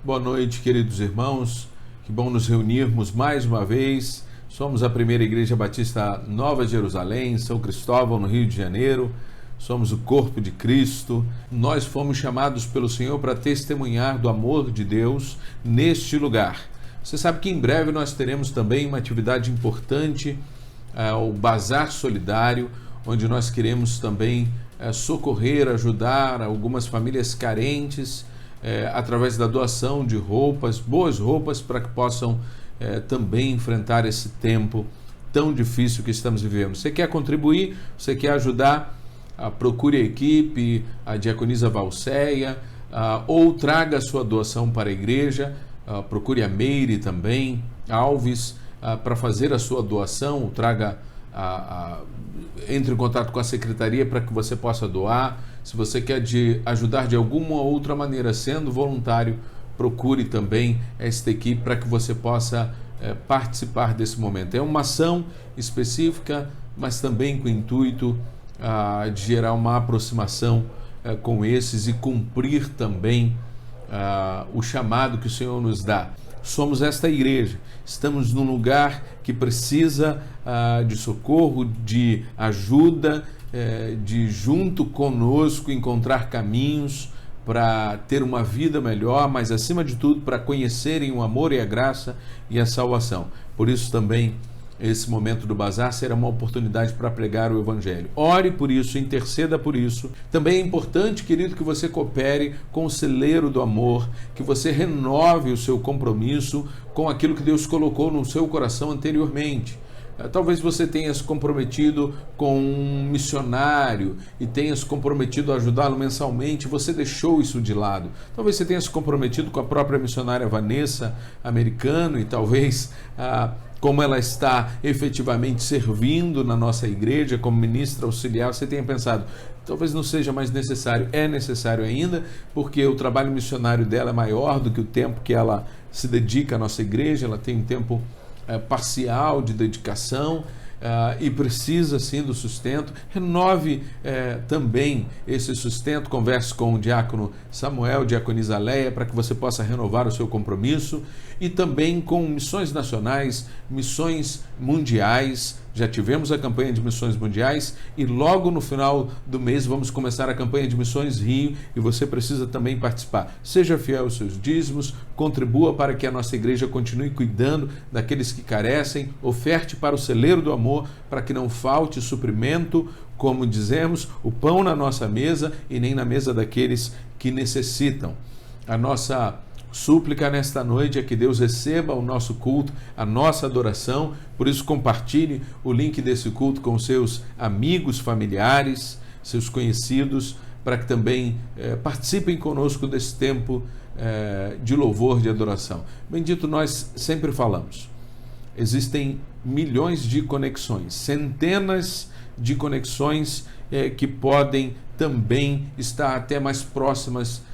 Boa noite, queridos irmãos. Que bom nos reunirmos mais uma vez. Somos a Primeira Igreja Batista Nova Jerusalém, São Cristóvão, no Rio de Janeiro. Somos o corpo de Cristo. Nós fomos chamados pelo Senhor para testemunhar do amor de Deus neste lugar. Você sabe que em breve nós teremos também uma atividade importante, o Bazar Solidário, onde nós queremos também socorrer, ajudar algumas famílias carentes, através da doação de roupas, boas roupas, para que possam também enfrentar esse tempo tão difícil que estamos vivendo. Você quer contribuir? Você quer ajudar? Procure a equipe, a diaconisa Valceia, ou traga a sua doação para a igreja. Procure a Meire também, Alves, para fazer a sua doação. Entre em contato com a secretaria para que você possa doar. Se você quer ajudar de alguma outra maneira, sendo voluntário, procure também esta equipe para que você possa participar desse momento. É uma ação específica, mas também com o intuito de gerar uma aproximação com esses e cumprir também o chamado que o Senhor nos dá. Somos esta igreja, estamos num lugar que precisa de socorro, de ajuda, de junto conosco encontrar caminhos para ter uma vida melhor, mas acima de tudo para conhecerem o amor e a graça e a salvação. Por isso também esse momento do bazar será uma oportunidade para pregar o Evangelho. Ore por isso, interceda por isso. Também é importante, querido, que você coopere com o celeiro do amor, que você renove o seu compromisso com aquilo que Deus colocou no seu coração anteriormente. Talvez você tenha se comprometido com um missionário e tenha se comprometido a ajudá-lo mensalmente, você deixou isso de lado. Talvez você tenha se comprometido com a própria missionária Vanessa Americano e talvez como ela está efetivamente servindo na nossa igreja como ministra auxiliar, você tenha pensado, talvez não seja mais necessário. É necessário ainda, porque o trabalho missionário dela é maior do que o tempo que ela se dedica à nossa igreja. Ela tem um tempo parcial de dedicação e precisa sim do sustento. Renove também esse sustento. Converse com o diácono Samuel, diaconisa Leia, para que você possa renovar o seu compromisso, e também com missões nacionais, missões mundiais. Já tivemos a campanha de missões mundiais e logo no final do mês vamos começar a campanha de missões Rio, e você precisa também participar. Seja fiel aos seus dízimos, contribua para que a nossa igreja continue cuidando daqueles que carecem, oferte para o celeiro do amor, para que não falte suprimento, como dizemos, o pão na nossa mesa e nem na mesa daqueles que necessitam. A nossa súplica nesta noite é que Deus receba o nosso culto, a nossa adoração. Por isso, compartilhe o link desse culto com seus amigos, familiares, seus conhecidos, para que também participem conosco desse tempo de louvor, de adoração. Bendito, nós sempre falamos, existem milhões de conexões, centenas de conexões que podem também estar até mais próximas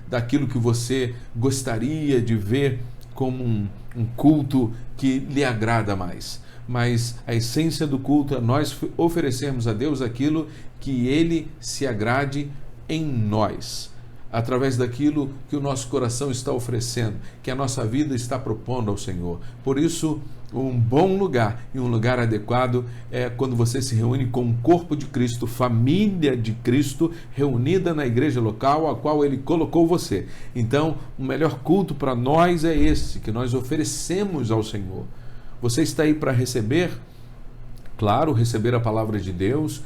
daquilo que você gostaria de ver como um culto que lhe agrada mais. Mas a essência do culto é nós oferecermos a Deus aquilo que Ele se agrade em nós, através daquilo que o nosso coração está oferecendo, que a nossa vida está propondo ao Senhor. Por isso, um bom lugar e um lugar adequado é quando você se reúne com o corpo de Cristo, família de Cristo, reunida na igreja local a qual Ele colocou você. Então, o melhor culto para nós é esse, que nós oferecemos ao Senhor. Você está aí para receber? Claro, receber a palavra de Deus,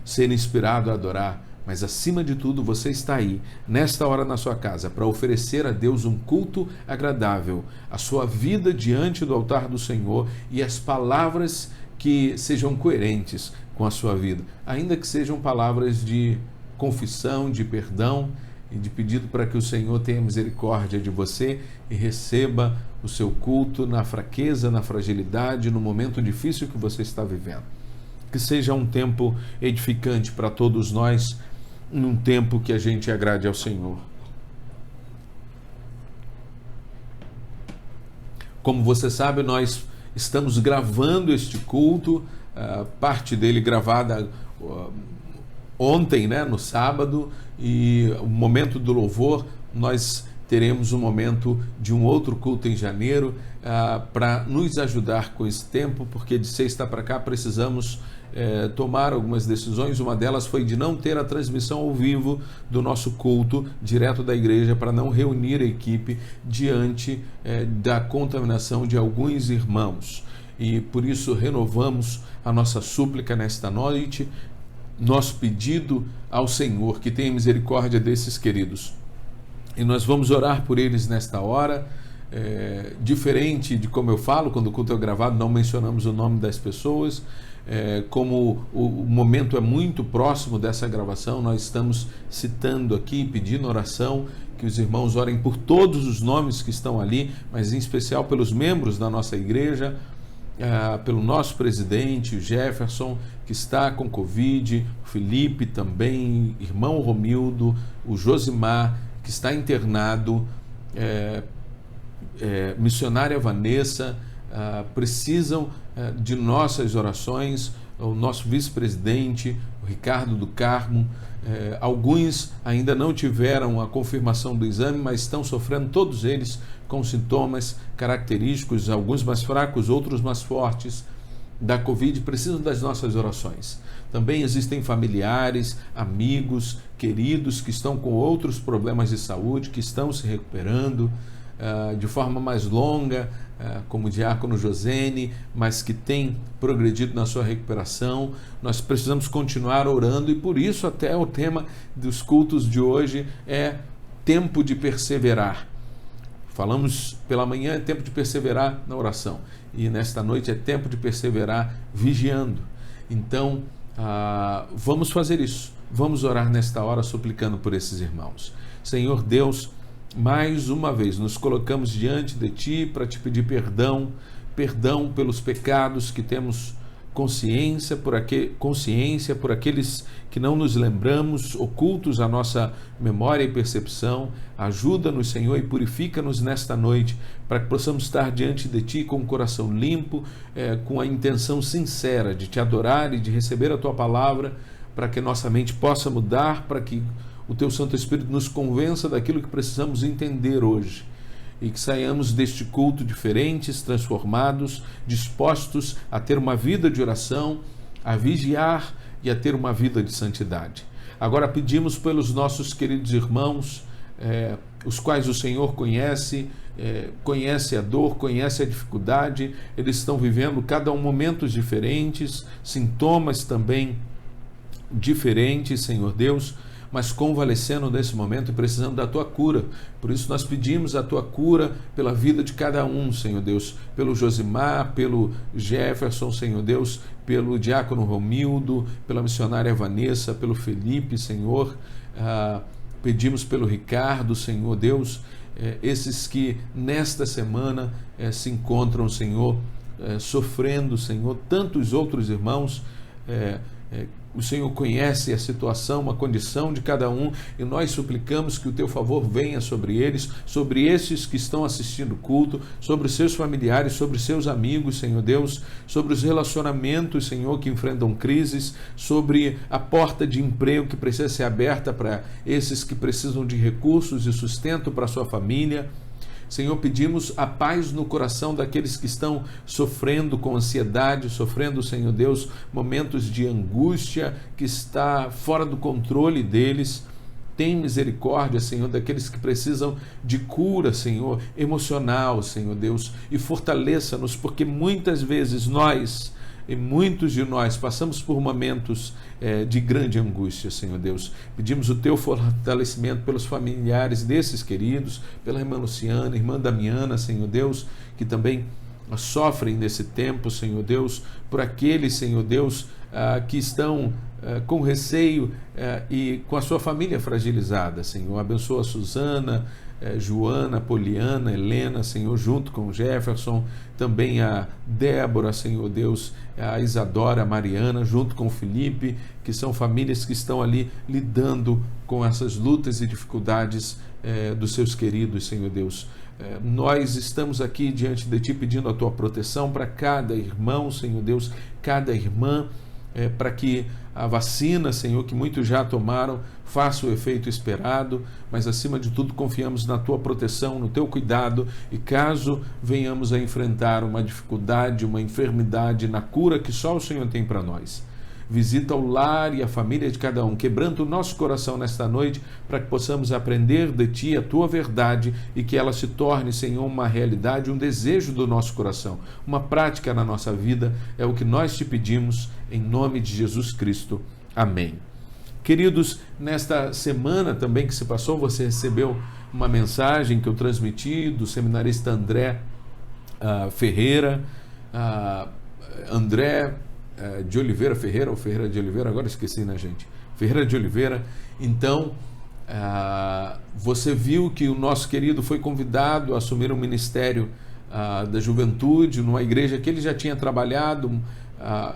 ser inspirado a adorar, mas acima de tudo você está aí, nesta hora na sua casa, para oferecer a Deus um culto agradável, a sua vida diante do altar do Senhor e as palavras que sejam coerentes com a sua vida, ainda que sejam palavras de confissão, de perdão e de pedido para que o Senhor tenha misericórdia de você e receba o seu culto na fraqueza, na fragilidade, no momento difícil que você está vivendo. Que seja um tempo edificante para todos nós, num tempo que a gente agrade ao Senhor. Como você sabe, nós estamos gravando este culto, parte dele gravada ontem, no sábado, e o momento do louvor nós teremos um momento de um outro culto em janeiro para nos ajudar com esse tempo, porque de sexta para cá precisamos tomar algumas decisões. Uma delas foi de não ter a transmissão ao vivo do nosso culto direto da igreja, para não reunir a equipe diante da contaminação de alguns irmãos. E por isso renovamos a nossa súplica nesta noite, nosso pedido ao Senhor que tenha misericórdia desses queridos. E nós vamos orar por eles nesta hora. Diferente de como eu falo, quando o culto é gravado, não mencionamos o nome das pessoas. Como o momento é muito próximo dessa gravação, nós estamos citando aqui, pedindo oração, que os irmãos orem por todos os nomes que estão ali, mas em especial pelos membros da nossa igreja, pelo nosso presidente, o Jefferson, que está com Covid, o Felipe também, irmão Romildo, o Josimar, que está internado, missionária Vanessa, precisam de nossas orações, o nosso vice-presidente, o Ricardo do Carmo. Alguns ainda não tiveram a confirmação do exame, mas estão sofrendo, todos eles com sintomas característicos, alguns mais fracos, outros mais fortes, da Covid, precisam das nossas orações. Também existem familiares, amigos, queridos que estão com outros problemas de saúde, que estão se recuperando de forma mais longa, como o diácono Josene, mas que tem progredido na sua recuperação. Nós precisamos continuar orando, e por isso até o tema dos cultos de hoje é tempo de perseverar. Falamos pela manhã, é tempo de perseverar na oração, e nesta noite é tempo de perseverar vigiando. Então vamos fazer isso, vamos orar nesta hora suplicando por esses irmãos. Senhor Deus, mais uma vez nos colocamos diante de Ti para Te pedir perdão pelos pecados que temos consciência por aqueles que não nos lembramos, ocultos à nossa memória e percepção. Ajuda-nos, Senhor, e purifica-nos nesta noite, para que possamos estar diante de Ti com o coração limpo, com a intenção sincera de Te adorar e de receber a Tua palavra, para que nossa mente possa mudar, para que o Teu Santo Espírito nos convença daquilo que precisamos entender hoje, e que saiamos deste culto diferentes, transformados, dispostos a ter uma vida de oração, a vigiar e a ter uma vida de santidade. Agora pedimos pelos nossos queridos irmãos, os quais o Senhor conhece a dor, conhece a dificuldade. Eles estão vivendo cada um momentos diferentes, sintomas também diferentes, Senhor Deus, mas convalescendo nesse momento e precisando da Tua cura. Por isso nós pedimos a Tua cura pela vida de cada um, Senhor Deus, pelo Josimar, pelo Jefferson, Senhor Deus, pelo diácono Romildo, pela missionária Vanessa, pelo Felipe, Senhor. Pedimos pelo Ricardo, Senhor Deus, esses que nesta semana se encontram, Senhor, sofrendo, Senhor, tantos outros irmãos. O Senhor conhece a situação, a condição de cada um, e nós suplicamos que o Teu favor venha sobre eles, sobre esses que estão assistindo o culto, sobre os seus familiares, sobre os seus amigos, Senhor Deus, sobre os relacionamentos, Senhor, que enfrentam crises, sobre a porta de emprego que precisa ser aberta para esses que precisam de recursos e sustento para a sua família. Senhor, pedimos a paz no coração daqueles que estão sofrendo com ansiedade, sofrendo, Senhor Deus, momentos de angústia que está fora do controle deles. Tem misericórdia, Senhor, daqueles que precisam de cura, Senhor, emocional, Senhor Deus, e fortaleça-nos, porque muitas vezes muitos de nós passamos por momentos de grande angústia, Senhor Deus. Pedimos o Teu fortalecimento pelos familiares desses queridos, pela irmã Luciana, irmã Damiana, Senhor Deus, que também sofrem nesse tempo, Senhor Deus, por aqueles, Senhor Deus, que estão com receio e com a sua família fragilizada, Senhor. Abençoa a Suzana, Joana, Poliana, Helena, Senhor, junto com o Jefferson, também a Débora, Senhor Deus, a Isadora, a Mariana, junto com o Felipe, que são famílias que estão ali lidando com essas lutas e dificuldades dos seus queridos, Senhor Deus. Nós estamos aqui diante de Ti pedindo a Tua proteção para cada irmão, Senhor Deus, cada irmã, para que a vacina, Senhor, que muitos já tomaram, faça o efeito esperado, mas acima de tudo confiamos na tua proteção, no teu cuidado, e caso venhamos a enfrentar uma dificuldade, uma enfermidade, na cura que só o Senhor tem para nós. Visita o lar e a família de cada um, quebrando o nosso coração nesta noite, para que possamos aprender de Ti a Tua verdade e que ela se torne, Senhor, uma realidade, um desejo do nosso coração, uma prática na nossa vida. É o que nós te pedimos, em nome de Jesus Cristo. Amém. Queridos, nesta semana também que se passou, você recebeu uma mensagem que eu transmiti do seminarista André Ferreira, André de Oliveira Ferreira, ou Ferreira de Oliveira, agora esqueci, né, gente? Ferreira de Oliveira. Então, você viu que o nosso querido foi convidado a assumir um ministério da juventude numa igreja que ele já tinha trabalhado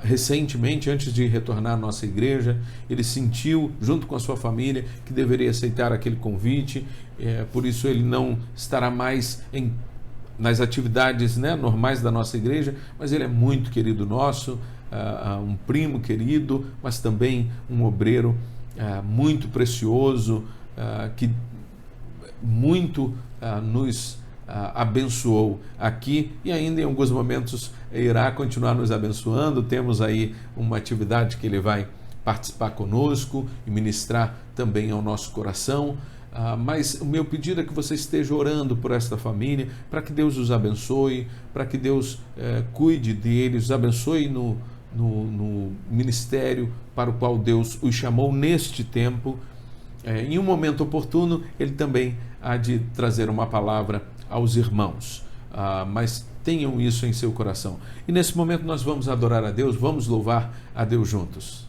recentemente, antes de retornar à nossa igreja. Ele sentiu, junto com a sua família, que deveria aceitar aquele convite, por isso ele não estará mais nas atividades, né, normais da nossa igreja, mas ele é muito querido nosso, um primo querido, mas também um obreiro muito precioso, que muito nos abençoou aqui e ainda em alguns momentos irá continuar nos abençoando. Temos aí uma atividade que ele vai participar conosco e ministrar também ao nosso coração. Mas o meu pedido é que você esteja orando por esta família, para que Deus os abençoe, para que Deus cuide deles, os abençoe no ministério para o qual Deus os chamou neste tempo. Em um momento oportuno, ele também há de trazer uma palavra aos irmãos, mas tenham isso em seu coração. E nesse momento nós vamos adorar a Deus, vamos louvar a Deus juntos.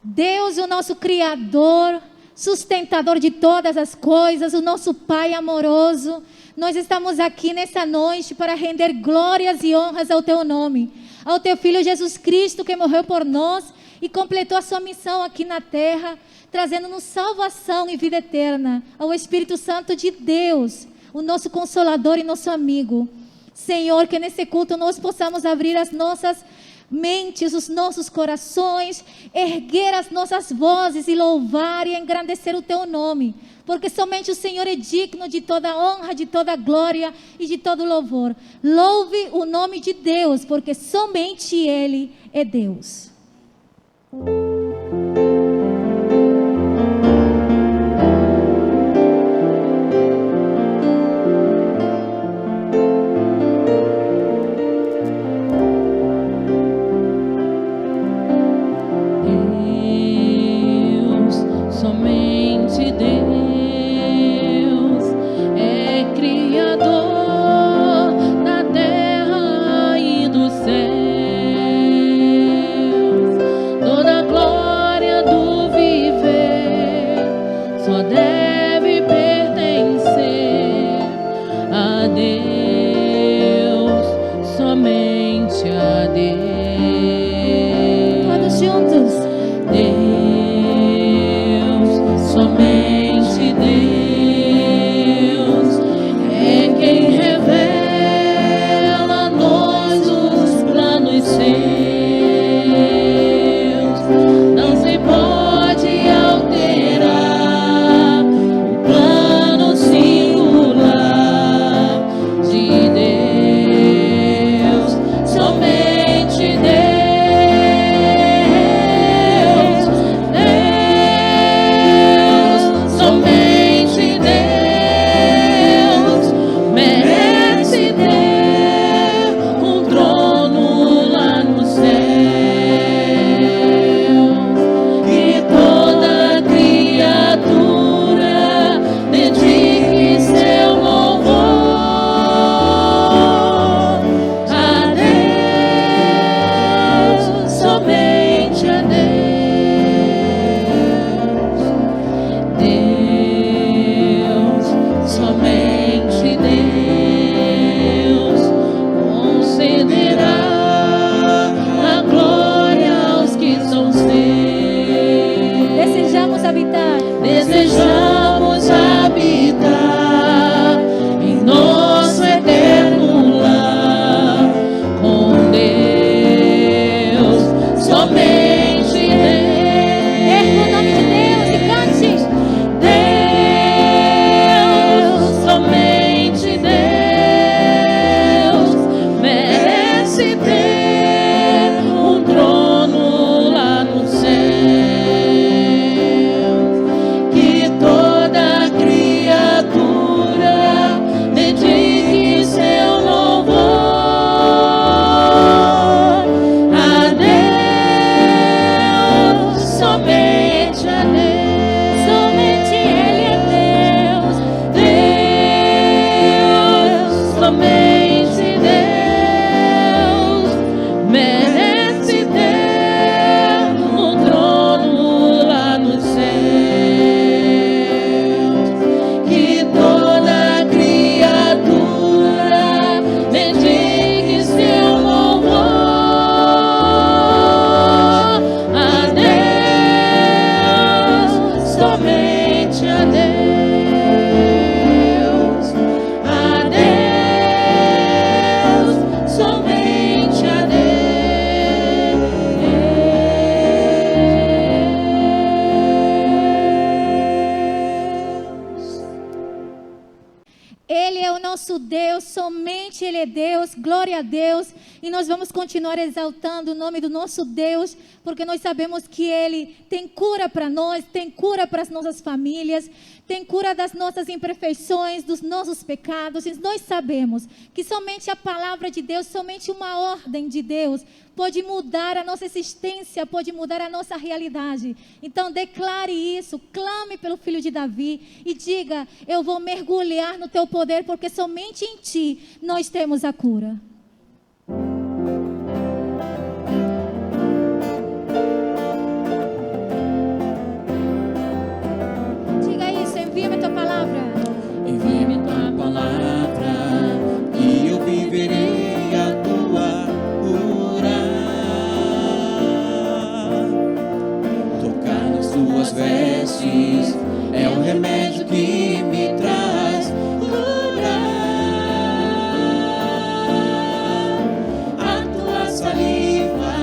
Deus, o nosso Criador, sustentador de todas as coisas, o nosso Pai amoroso, nós estamos aqui nessa noite para render glórias e honras ao Teu nome, ao Teu Filho Jesus Cristo, que morreu por nós e completou a sua missão aqui na terra, trazendo-nos salvação e vida eterna, ao Espírito Santo de Deus, o nosso Consolador e nosso amigo. Senhor, que nesse culto nós possamos abrir as nossas mentes, os nossos corações, erguer as nossas vozes e louvar e engrandecer o Teu nome, porque somente o Senhor é digno de toda honra, de toda glória e de todo louvor. Louve o nome de Deus, porque somente Ele é Deus. Somente Glória a Deus. E nós vamos continuar exaltando o nome do nosso Deus, porque nós sabemos que Ele tem cura para nós, tem cura para as nossas famílias, tem cura das nossas imperfeições, dos nossos pecados. E nós sabemos que somente a palavra de Deus, somente uma ordem de Deus pode mudar a nossa existência, pode mudar a nossa realidade. Então declare isso, clame pelo Filho de Davi e diga: eu vou mergulhar no teu poder, porque somente em ti nós temos a cura. Diga isso, envia-me a tua palavra. Envia-me tua palavra e eu viverei a tua cura. Tocar nas tuas vestes é o remédio que me traz cura. A tua saliva,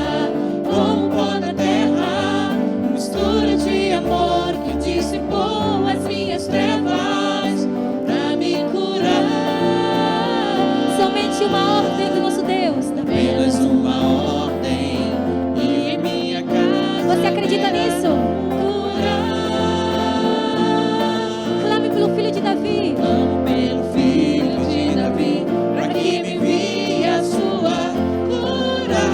como pó da terra, mistura de amor que dissipou as minhas trevas pra me curar. Somente uma ordem do nosso Deus. Apenas uma ordem e em minha casa Você acredita nisso? Clame pelo Filho de Davi. Clamo pelo Filho de Davi, para que me envie a sua cura.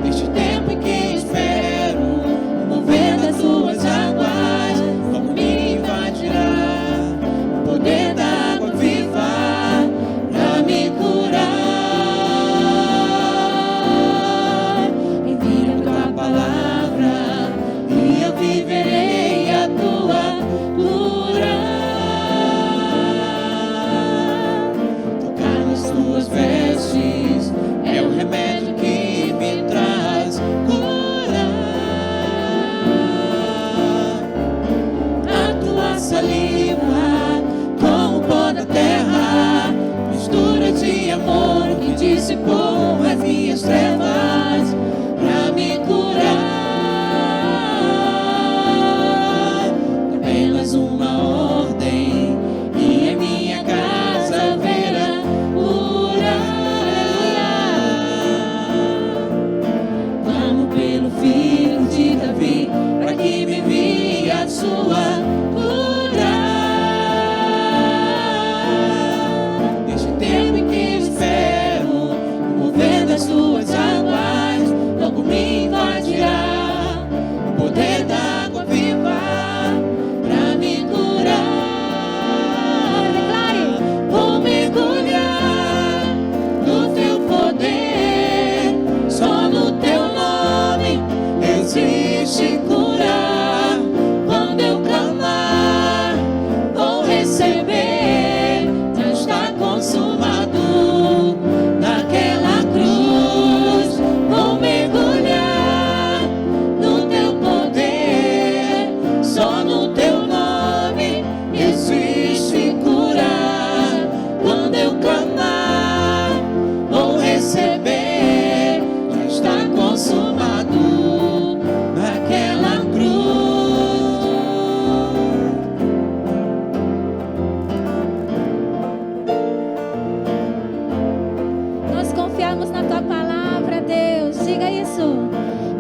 Neste tempo em que espero, o mover das tuas águas, como me invadirá o poder da água viva para me curar. Envia tua palavra e eu viverei a tua cura. Tocar nas tuas vestes é o remédio que me traz cura. A tua saliva, como o pó da terra, mistura de amor que dissipou as minhas trevas pra me curar. Apenas uma ordem e em minha casa haverá cura. Clamo pelo Filho de Davi, para que me envie a sua cura. Neste tempo em que espero, o mover das tuas águas, logo me invadirá o poder da água viva pra me curar. Declare. Vou mergulhar no teu poder, só no teu nome existe cura. Quando eu clamar, vou receber, já está consumado naquela cruz. Vou mergulhar no teu poder, só no teu nome existe cura. Quando eu clamar, vou receber, já está consumado naquela cruz. Nós confiamos na tua palavra, Deus. Diga isso.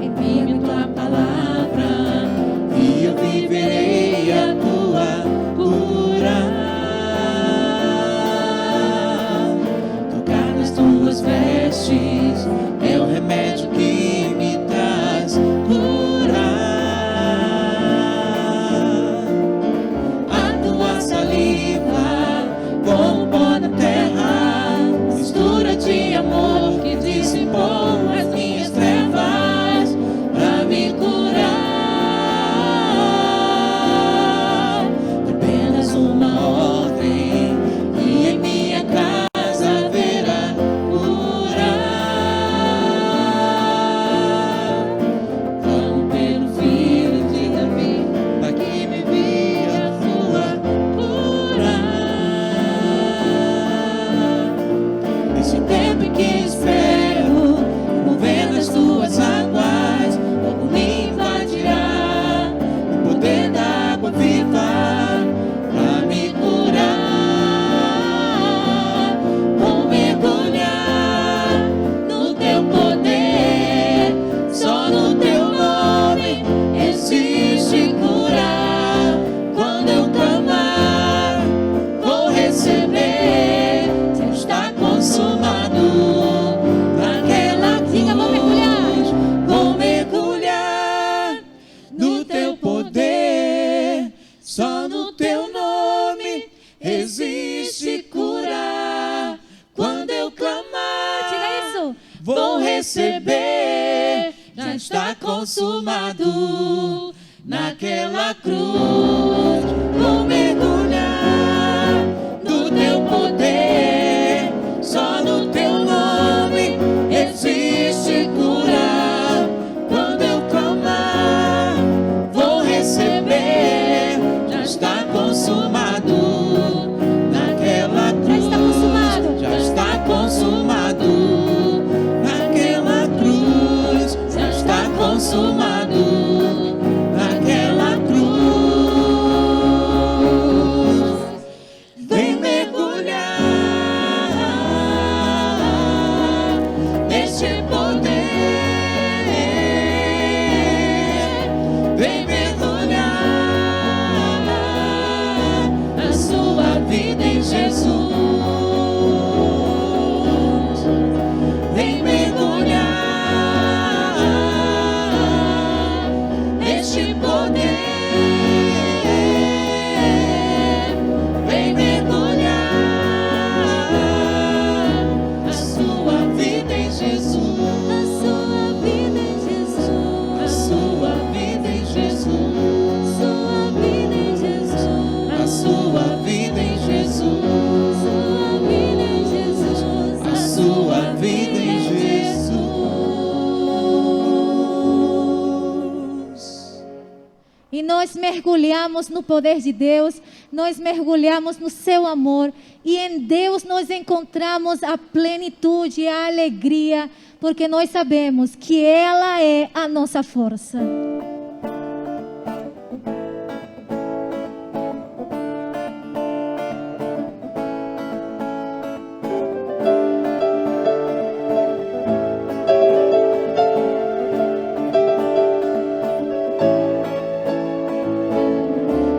Envia-me tua palavra e eu viverei a tua cura. Tocar nas tuas vestes é o remédio que me traz cura. A tua saliva, como pó da terra, mistura de amor que dissipou as minhas trevas pra me curar. Apenas uma ordem e em minha casa haverá cura. vou receber. Já está consumado naquela cruz. Vou mergulhar no teu poder, só no teu nome existe cura. Quando eu clamar, vou receber. Já está consumado naquela cruz. Já está consumado naquela cruz. Já está consumado naquela cruz. Vem mergulhar neste poder. Vem mergulhar a sua vida em Jesus. Vem mergulhar neste poder. Vem mergulhar a sua vida em Jesus. A sua vida em Jesus. A sua vida em Jesus. Sua vida em Jesus. A sua vida em Jesus. Sua vida em Jesus. A sua vida em Jesus. E nós mergulhamos no poder de Deus, nós mergulhamos no seu amor, e em Deus nós encontramos a plenitude e a alegria, porque nós sabemos que ela é a nossa força.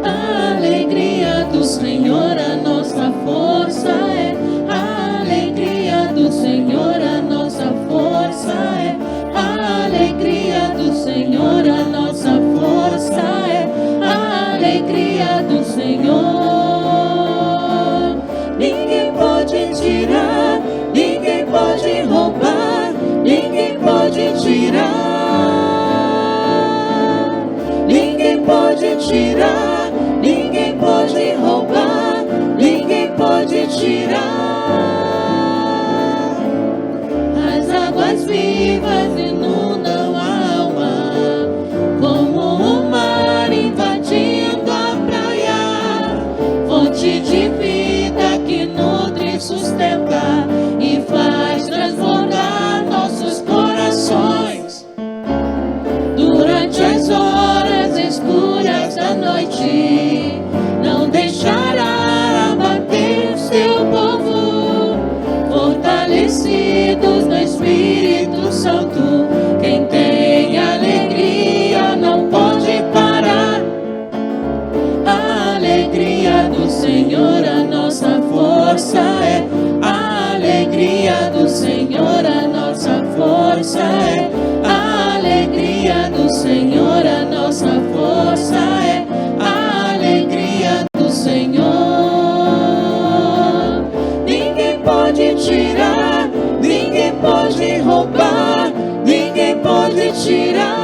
A alegria do Senhor, a nossa força é. A alegria do Senhor, a nossa força é. A alegria do Senhor, a nossa força é. A alegria do Senhor. Ninguém pode tirar, ninguém pode roubar, ninguém pode tirar. Ninguém pode tirar, ninguém pode roubar, ninguém pode tirar. As águas vivas inundam a alma, como o mar invadindo a praia. Fonte de vida que nutre e sustenta e faz transbordar nossos corações. Durante as horas escuras da noite, não deixará abater seu povo. Fortalecidos no Espírito Santo, quem tem alegria não pode parar. A alegria do Senhor, a nossa força é. A alegria do Senhor, a nossa força é. A alegria do Senhor, a nossa força é. A alegria do Senhor. Ninguém pode tirar, ninguém pode roubar, ninguém pode tirar.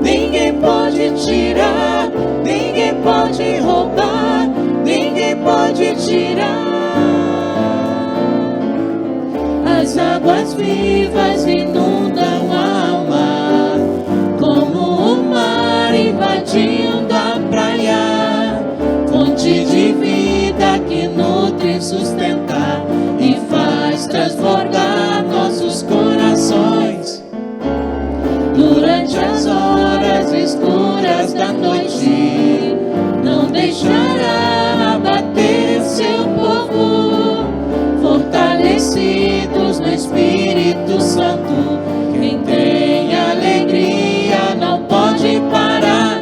Ninguém pode tirar, ninguém pode roubar, ninguém pode tirar. As águas vivas inundam a alma, como o mar invadindo a praia. Fonte de vida que nutre e sustenta e faz transbordar nossos corações. Durante as horas escuras da noite, não deixará abater seu povo. Fortalecidos no Espírito Santo, quem tem alegria não pode parar.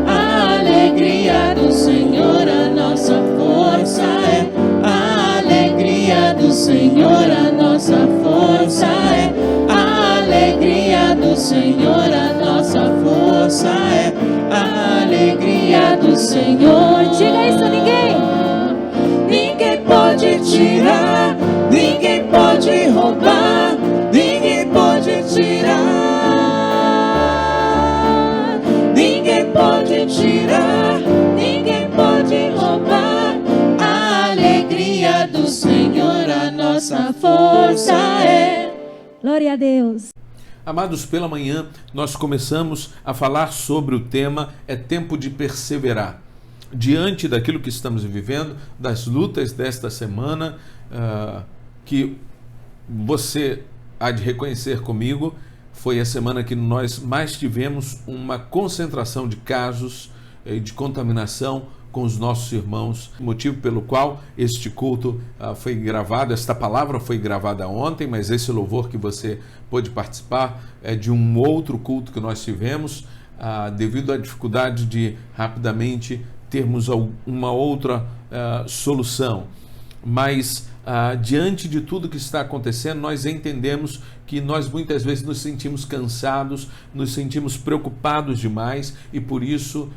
A alegria do Senhor, a nossa força é. A alegria do Senhor, a nossa força é. A alegria do Senhor, a nossa força é. A alegria do Senhor. Diga isso a ninguém. Ninguém pode tirar, pode roubar, ninguém pode tirar. Ninguém pode tirar, ninguém pode roubar. A alegria do Senhor, a nossa força é. Glória a Deus. Amados, pela manhã nós começamos a falar sobre o tema É Tempo de Perseverar. Diante daquilo que estamos vivendo, das lutas desta semana, que você há de reconhecer comigo, foi a semana que nós mais tivemos uma concentração de casos de contaminação com os nossos irmãos, motivo pelo qual este culto foi gravado, esta palavra foi gravada ontem, mas esse louvor que você pôde participar é de um outro culto que nós tivemos, devido à dificuldade de rapidamente termos uma outra solução. Mas diante de tudo que está acontecendo, nós entendemos que nós muitas vezes nos sentimos cansados, nos sentimos preocupados demais e por isso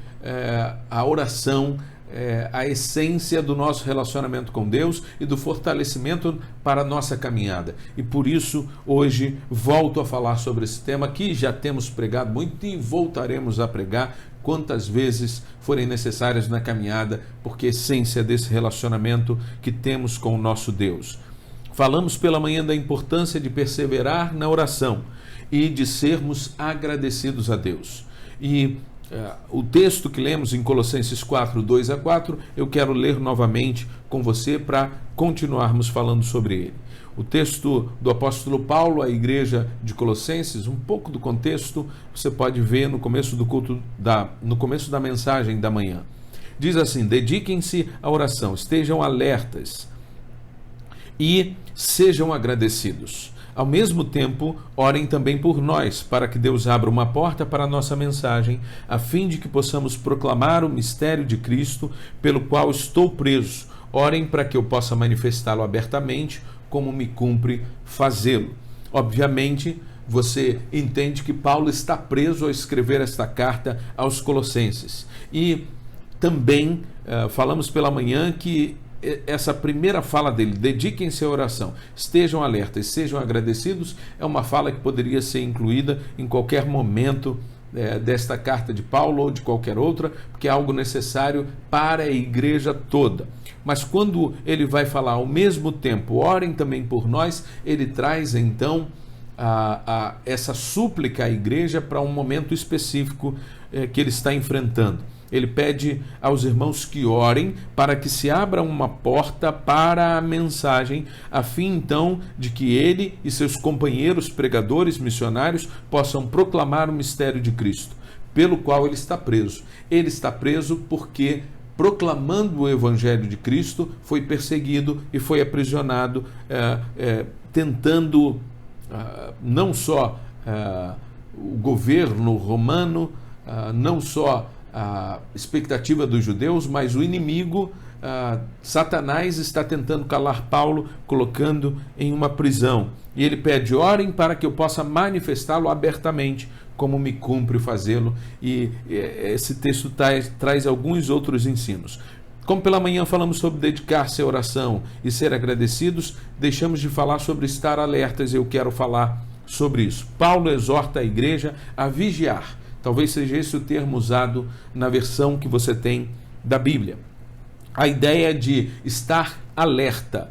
a oração é a essência do nosso relacionamento com Deus e do fortalecimento para a nossa caminhada. E por isso hoje volto a falar sobre esse tema que já temos pregado muito e voltaremos a pregar quantas vezes forem necessárias na caminhada, porque a essência desse relacionamento que temos com o nosso Deus. Falamos pela manhã da importância de perseverar na oração e de sermos agradecidos a Deus. E o texto que lemos em Colossenses 4, 2 a 4, eu quero ler novamente com você para continuarmos falando sobre ele. O texto do apóstolo Paulo à igreja de Colossenses, um pouco do contexto, você pode ver no começo do culto, no começo da mensagem da manhã. Diz assim: dediquem-se à oração, estejam alertas e sejam agradecidos. Ao mesmo tempo, orem também por nós, para que Deus abra uma porta para a nossa mensagem, a fim de que possamos proclamar o mistério de Cristo, pelo qual estou preso. Orem para que eu possa manifestá-lo abertamente, como me cumpre fazê-lo. Obviamente, você entende que Paulo está preso ao escrever esta carta aos Colossenses. E também falamos pela manhã que essa primeira fala dele, dediquem-se à oração, estejam alertas, sejam agradecidos, é uma fala que poderia ser incluída em qualquer momento desta carta de Paulo ou de qualquer outra, porque é algo necessário para a igreja toda. Mas quando ele vai falar ao mesmo tempo, orem também por nós, ele traz então essa súplica à igreja para um momento específico que ele está enfrentando. Ele pede aos irmãos que orem para que se abra uma porta para a mensagem, a fim então de que ele e seus companheiros pregadores missionários possam proclamar o mistério de Cristo, pelo qual ele está preso. Ele está preso porque, proclamando o evangelho de Cristo, foi perseguido e foi aprisionado, tentando não só o governo romano, não só a expectativa dos judeus, mas o inimigo, Satanás, está tentando calar Paulo, colocando em uma prisão. E ele pede: orem para que eu possa manifestá-lo abertamente, como me cumpre fazê-lo. E esse texto traz alguns outros ensinos. Como pela manhã falamos sobre dedicar-se à oração e ser agradecidos, deixamos de falar sobre estar alertas, e eu quero falar sobre isso. Paulo exorta a igreja a vigiar. Talvez seja esse o termo usado na versão que você tem da Bíblia. A ideia de estar alerta,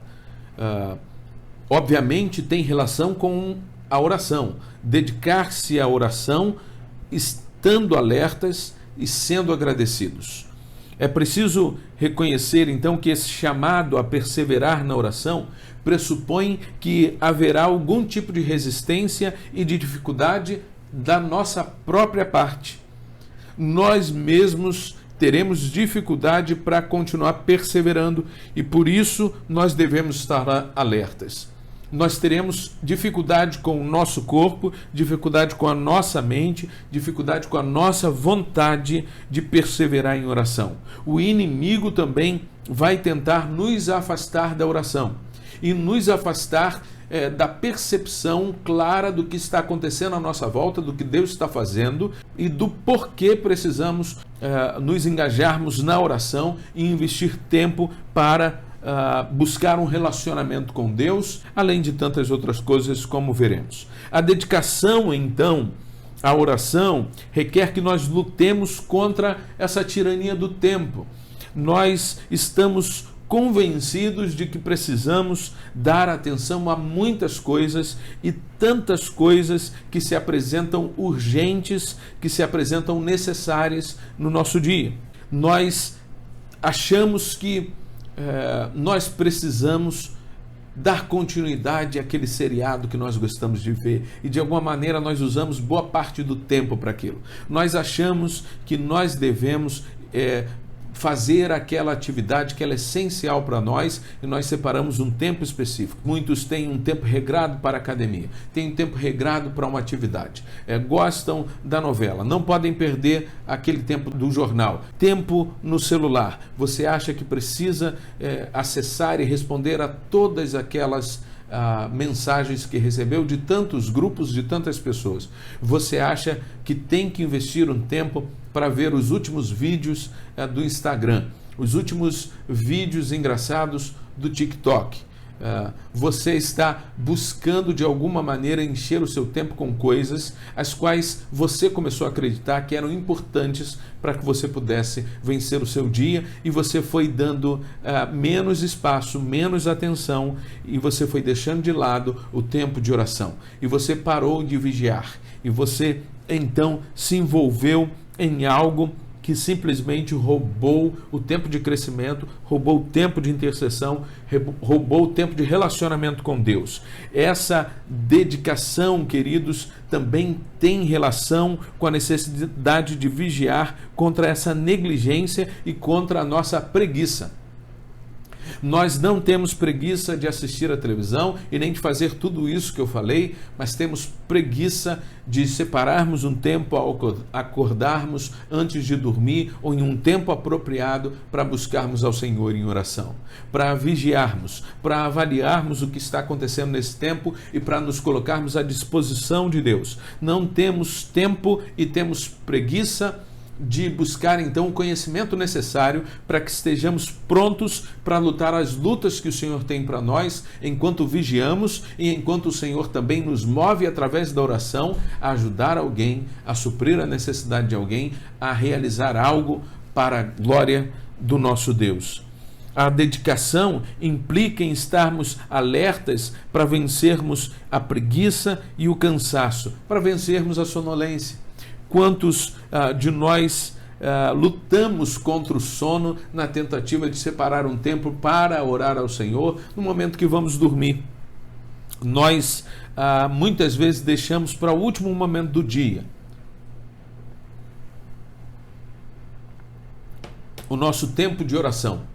obviamente, tem relação com a oração. Dedicar-se à oração, estando alertas e sendo agradecidos. É preciso reconhecer, então, que esse chamado a perseverar na oração pressupõe que haverá algum tipo de resistência e de dificuldade da nossa própria parte. Nós mesmos teremos dificuldade para continuar perseverando e por isso nós devemos estar alertas. Nós teremos dificuldade com o nosso corpo, dificuldade com a nossa mente, dificuldade com a nossa vontade de perseverar em oração. O inimigo também vai tentar nos afastar da oração e nos afastar da percepção clara do que está acontecendo à nossa volta, do que Deus está fazendo e do porquê precisamos nos engajarmos na oração e investir tempo para buscar um relacionamento com Deus, além de tantas outras coisas, como veremos. A dedicação, então, à oração requer que nós lutemos contra essa tirania do tempo. Nós estamos convencidos de que precisamos dar atenção a muitas coisas e tantas coisas que se apresentam urgentes, que se apresentam necessárias no nosso dia. Nós achamos que nós precisamos dar continuidade àquele seriado que nós gostamos de ver e de alguma maneira nós usamos boa parte do tempo para aquilo. Nós achamos que nós devemos fazer aquela atividade que ela é essencial para nós e nós separamos um tempo específico. Muitos têm um tempo regrado para a academia, têm um tempo regrado para uma atividade, gostam da novela, não podem perder aquele tempo do jornal, tempo no celular. Você acha que precisa acessar e responder a todas aquelas mensagens que recebeu de tantos grupos, de tantas pessoas. Você acha que tem que investir um tempo para ver os últimos vídeos do Instagram, os últimos vídeos engraçados do TikTok. Você está buscando de alguma maneira encher o seu tempo com coisas as quais você começou a acreditar que eram importantes para que você pudesse vencer o seu dia, e você foi dando menos espaço, menos atenção, e você foi deixando de lado o tempo de oração, e você parou de vigiar, e você então se envolveu em algo que simplesmente roubou o tempo de crescimento, roubou o tempo de intercessão, roubou o tempo de relacionamento com Deus. Essa dedicação, queridos, também tem relação com a necessidade de vigiar contra essa negligência e contra a nossa preguiça. Nós não temos preguiça de assistir a televisão e nem de fazer tudo isso que eu falei, mas temos preguiça de separarmos um tempo ao acordarmos antes de dormir ou em um tempo apropriado para buscarmos ao Senhor em oração, para vigiarmos, para avaliarmos o que está acontecendo nesse tempo e para nos colocarmos à disposição de Deus. Não temos tempo e temos preguiça de buscar então o conhecimento necessário para que estejamos prontos para lutar as lutas que o Senhor tem para nós enquanto vigiamos e enquanto o Senhor também nos move através da oração a ajudar alguém, a suprir a necessidade de alguém, a realizar algo para a glória do nosso Deus. A dedicação implica em estarmos alertas para vencermos a preguiça e o cansaço, para vencermos a sonolência. Quantos de nós lutamos contra o sono na tentativa de separar um tempo para orar ao Senhor no momento que vamos dormir? Nós muitas vezes deixamos para o último momento do dia o nosso tempo de oração.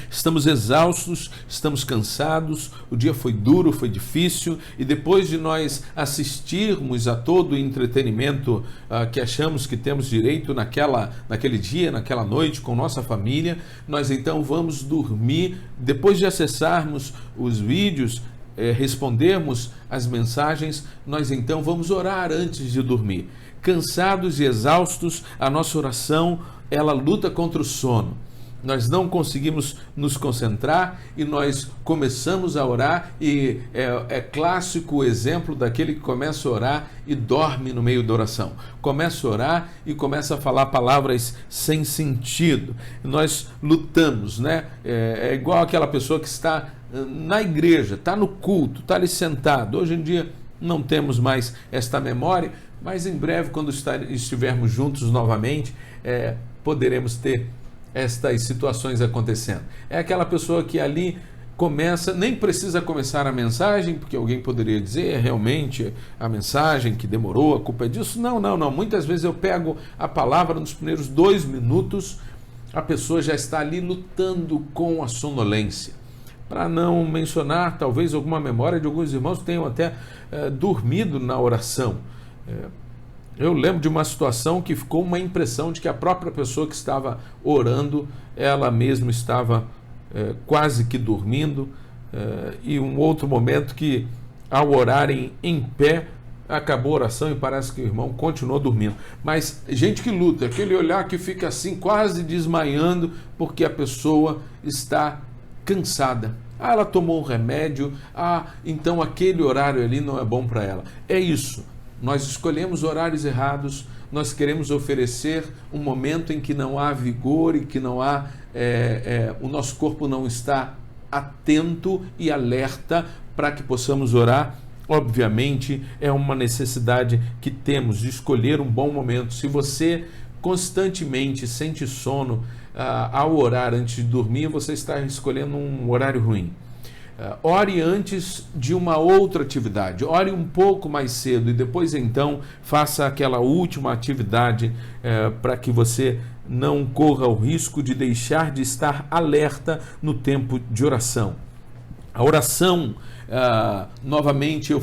Estamos exaustos, estamos cansados, o dia foi duro, foi difícil, e depois de nós assistirmos a todo o entretenimento que achamos que temos direito naquele dia, naquela noite, com nossa família, nós então vamos dormir. Depois de acessarmos os vídeos, respondermos as mensagens, nós então vamos orar antes de dormir. Cansados e exaustos, a nossa oração, ela luta contra o sono. Nós não conseguimos nos concentrar e nós começamos a orar, e é clássico o exemplo daquele que começa a orar e dorme no meio da oração. Começa a orar e começa a falar palavras sem sentido. Nós lutamos, né? É igual aquela pessoa que está na igreja, está no culto, está ali sentado. Hoje em dia não temos mais esta memória, mas em breve, quando estivermos juntos novamente, poderemos ter estas situações acontecendo. É aquela pessoa que ali começa, nem precisa começar a mensagem, porque alguém poderia dizer, realmente a mensagem que demorou, a culpa é disso. Não. Muitas vezes eu pego a palavra nos primeiros 2 minutos, a pessoa já está ali lutando com a sonolência. Para não mencionar, talvez, alguma memória de alguns irmãos que tenham até dormido na oração. Eu lembro de uma situação que ficou uma impressão de que a própria pessoa que estava orando, ela mesma estava quase que dormindo, e um outro momento que, ao orarem em pé, acabou a oração e parece que o irmão continuou dormindo. Mas gente que luta, aquele olhar que fica assim quase desmaiando, porque a pessoa está cansada. Ela tomou um remédio, então aquele horário ali não é bom para ela. É isso, nós escolhemos horários errados, nós queremos oferecer um momento em que não há vigor e que não há, o nosso corpo não está atento e alerta para que possamos orar. Obviamente, é uma necessidade que temos de escolher um bom momento. Se você constantemente sente sono ao orar antes de dormir, você está escolhendo um horário ruim. Ore antes de uma outra atividade, ore um pouco mais cedo e depois então faça aquela última atividade para que você não corra o risco de deixar de estar alerta no tempo de oração. A oração, novamente eu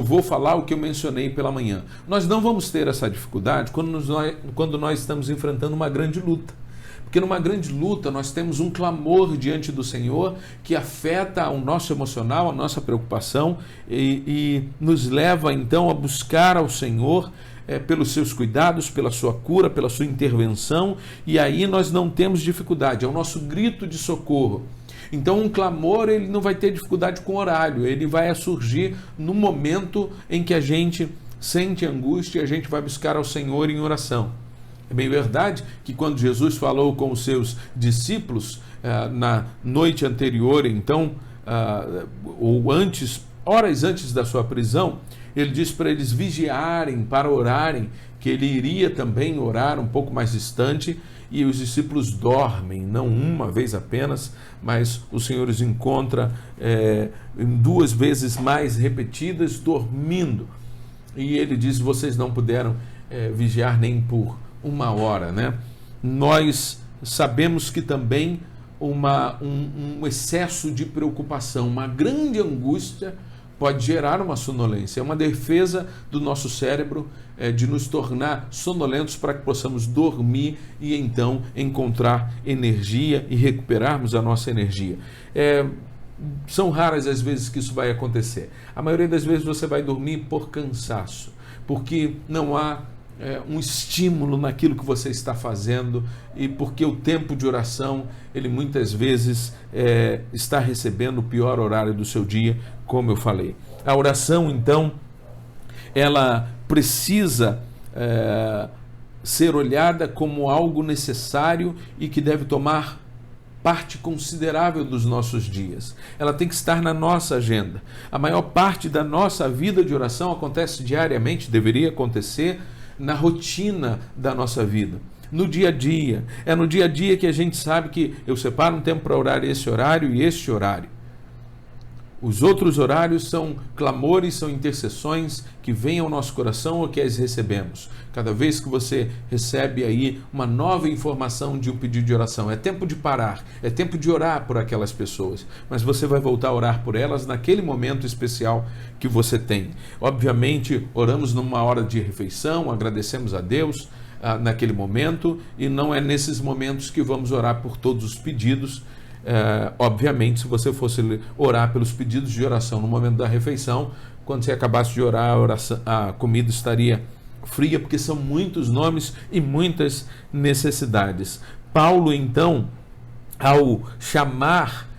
vou falar o que eu mencionei pela manhã. Nós não vamos ter essa dificuldade quando nós estamos enfrentando uma grande luta. Porque numa grande luta nós temos um clamor diante do Senhor que afeta o nosso emocional, a nossa preocupação e nos leva então a buscar ao Senhor pelos seus cuidados, pela sua cura, pela sua intervenção, e aí nós não temos dificuldade, é o nosso grito de socorro. Então um clamor, ele não vai ter dificuldade com horário, ele vai surgir no momento em que a gente sente angústia e a gente vai buscar ao Senhor em oração. É bem verdade que quando Jesus falou com os seus discípulos na noite anterior, então, ou antes, horas antes da sua prisão, ele disse para eles vigiarem, para orarem, que ele iria também orar um pouco mais distante, e os discípulos dormem, não uma vez apenas, mas o Senhor os encontra em 2 vezes mais repetidas, dormindo. E ele diz, vocês não puderam vigiar nem por 1 hora, né? Nós sabemos que também um excesso de preocupação, uma grande angústia pode gerar uma sonolência. É uma defesa do nosso cérebro de nos tornar sonolentos para que possamos dormir e então encontrar energia e recuperarmos a nossa energia. São raras as vezes que isso vai acontecer. A maioria das vezes você vai dormir por cansaço, porque não há um estímulo naquilo que você está fazendo e porque o tempo de oração, ele muitas vezes está recebendo o pior horário do seu dia, como eu falei. A oração, então, ela precisa ser olhada como algo necessário e que deve tomar parte considerável dos nossos dias. Ela tem que estar na nossa agenda. A maior parte da nossa vida de oração acontece diariamente, deveria acontecer na rotina da nossa vida, no dia a dia. É no dia a dia que a gente sabe que eu separo um tempo para orar esse horário e este horário. Os outros horários são clamores, são intercessões que vêm ao nosso coração ou que as recebemos. Cada vez que você recebe aí uma nova informação de um pedido de oração, é tempo de parar, é tempo de orar por aquelas pessoas, mas você vai voltar a orar por elas naquele momento especial que você tem. Obviamente, oramos numa hora de refeição, agradecemos a Deus naquele momento, e não é nesses momentos que vamos orar por todos os pedidos. Obviamente, se você fosse orar pelos pedidos de oração no momento da refeição, quando você acabasse de orar, a comida estaria fria, porque são muitos nomes e muitas necessidades. Paulo, então, ao chamar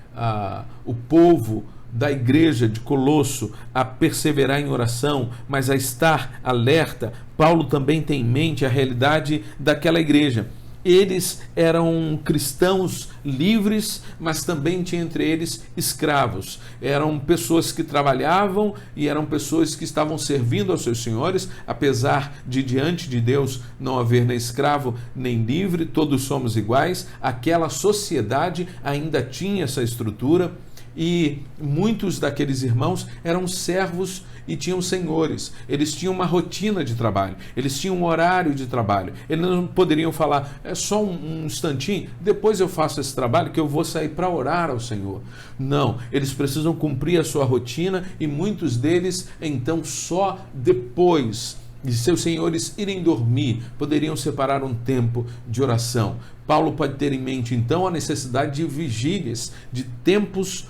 o povo da igreja de Colosso a perseverar em oração, mas a estar alerta, Paulo também tem em mente a realidade daquela igreja. Eles eram cristãos livres, mas também tinha entre eles escravos. Eram pessoas que trabalhavam e eram pessoas que estavam servindo aos seus senhores, apesar de diante de Deus não haver nem escravo nem livre, todos somos iguais. Aquela sociedade ainda tinha essa estrutura e muitos daqueles irmãos eram servos e tinham senhores. Eles tinham uma rotina de trabalho, eles tinham um horário de trabalho. Eles não poderiam falar, é só um instantinho, depois eu faço esse trabalho que eu vou sair para orar ao Senhor. Não, eles precisam cumprir a sua rotina e muitos deles, então, só depois de seus senhores irem dormir, poderiam separar um tempo de oração. Paulo pode ter em mente, então, a necessidade de vigílias, de tempos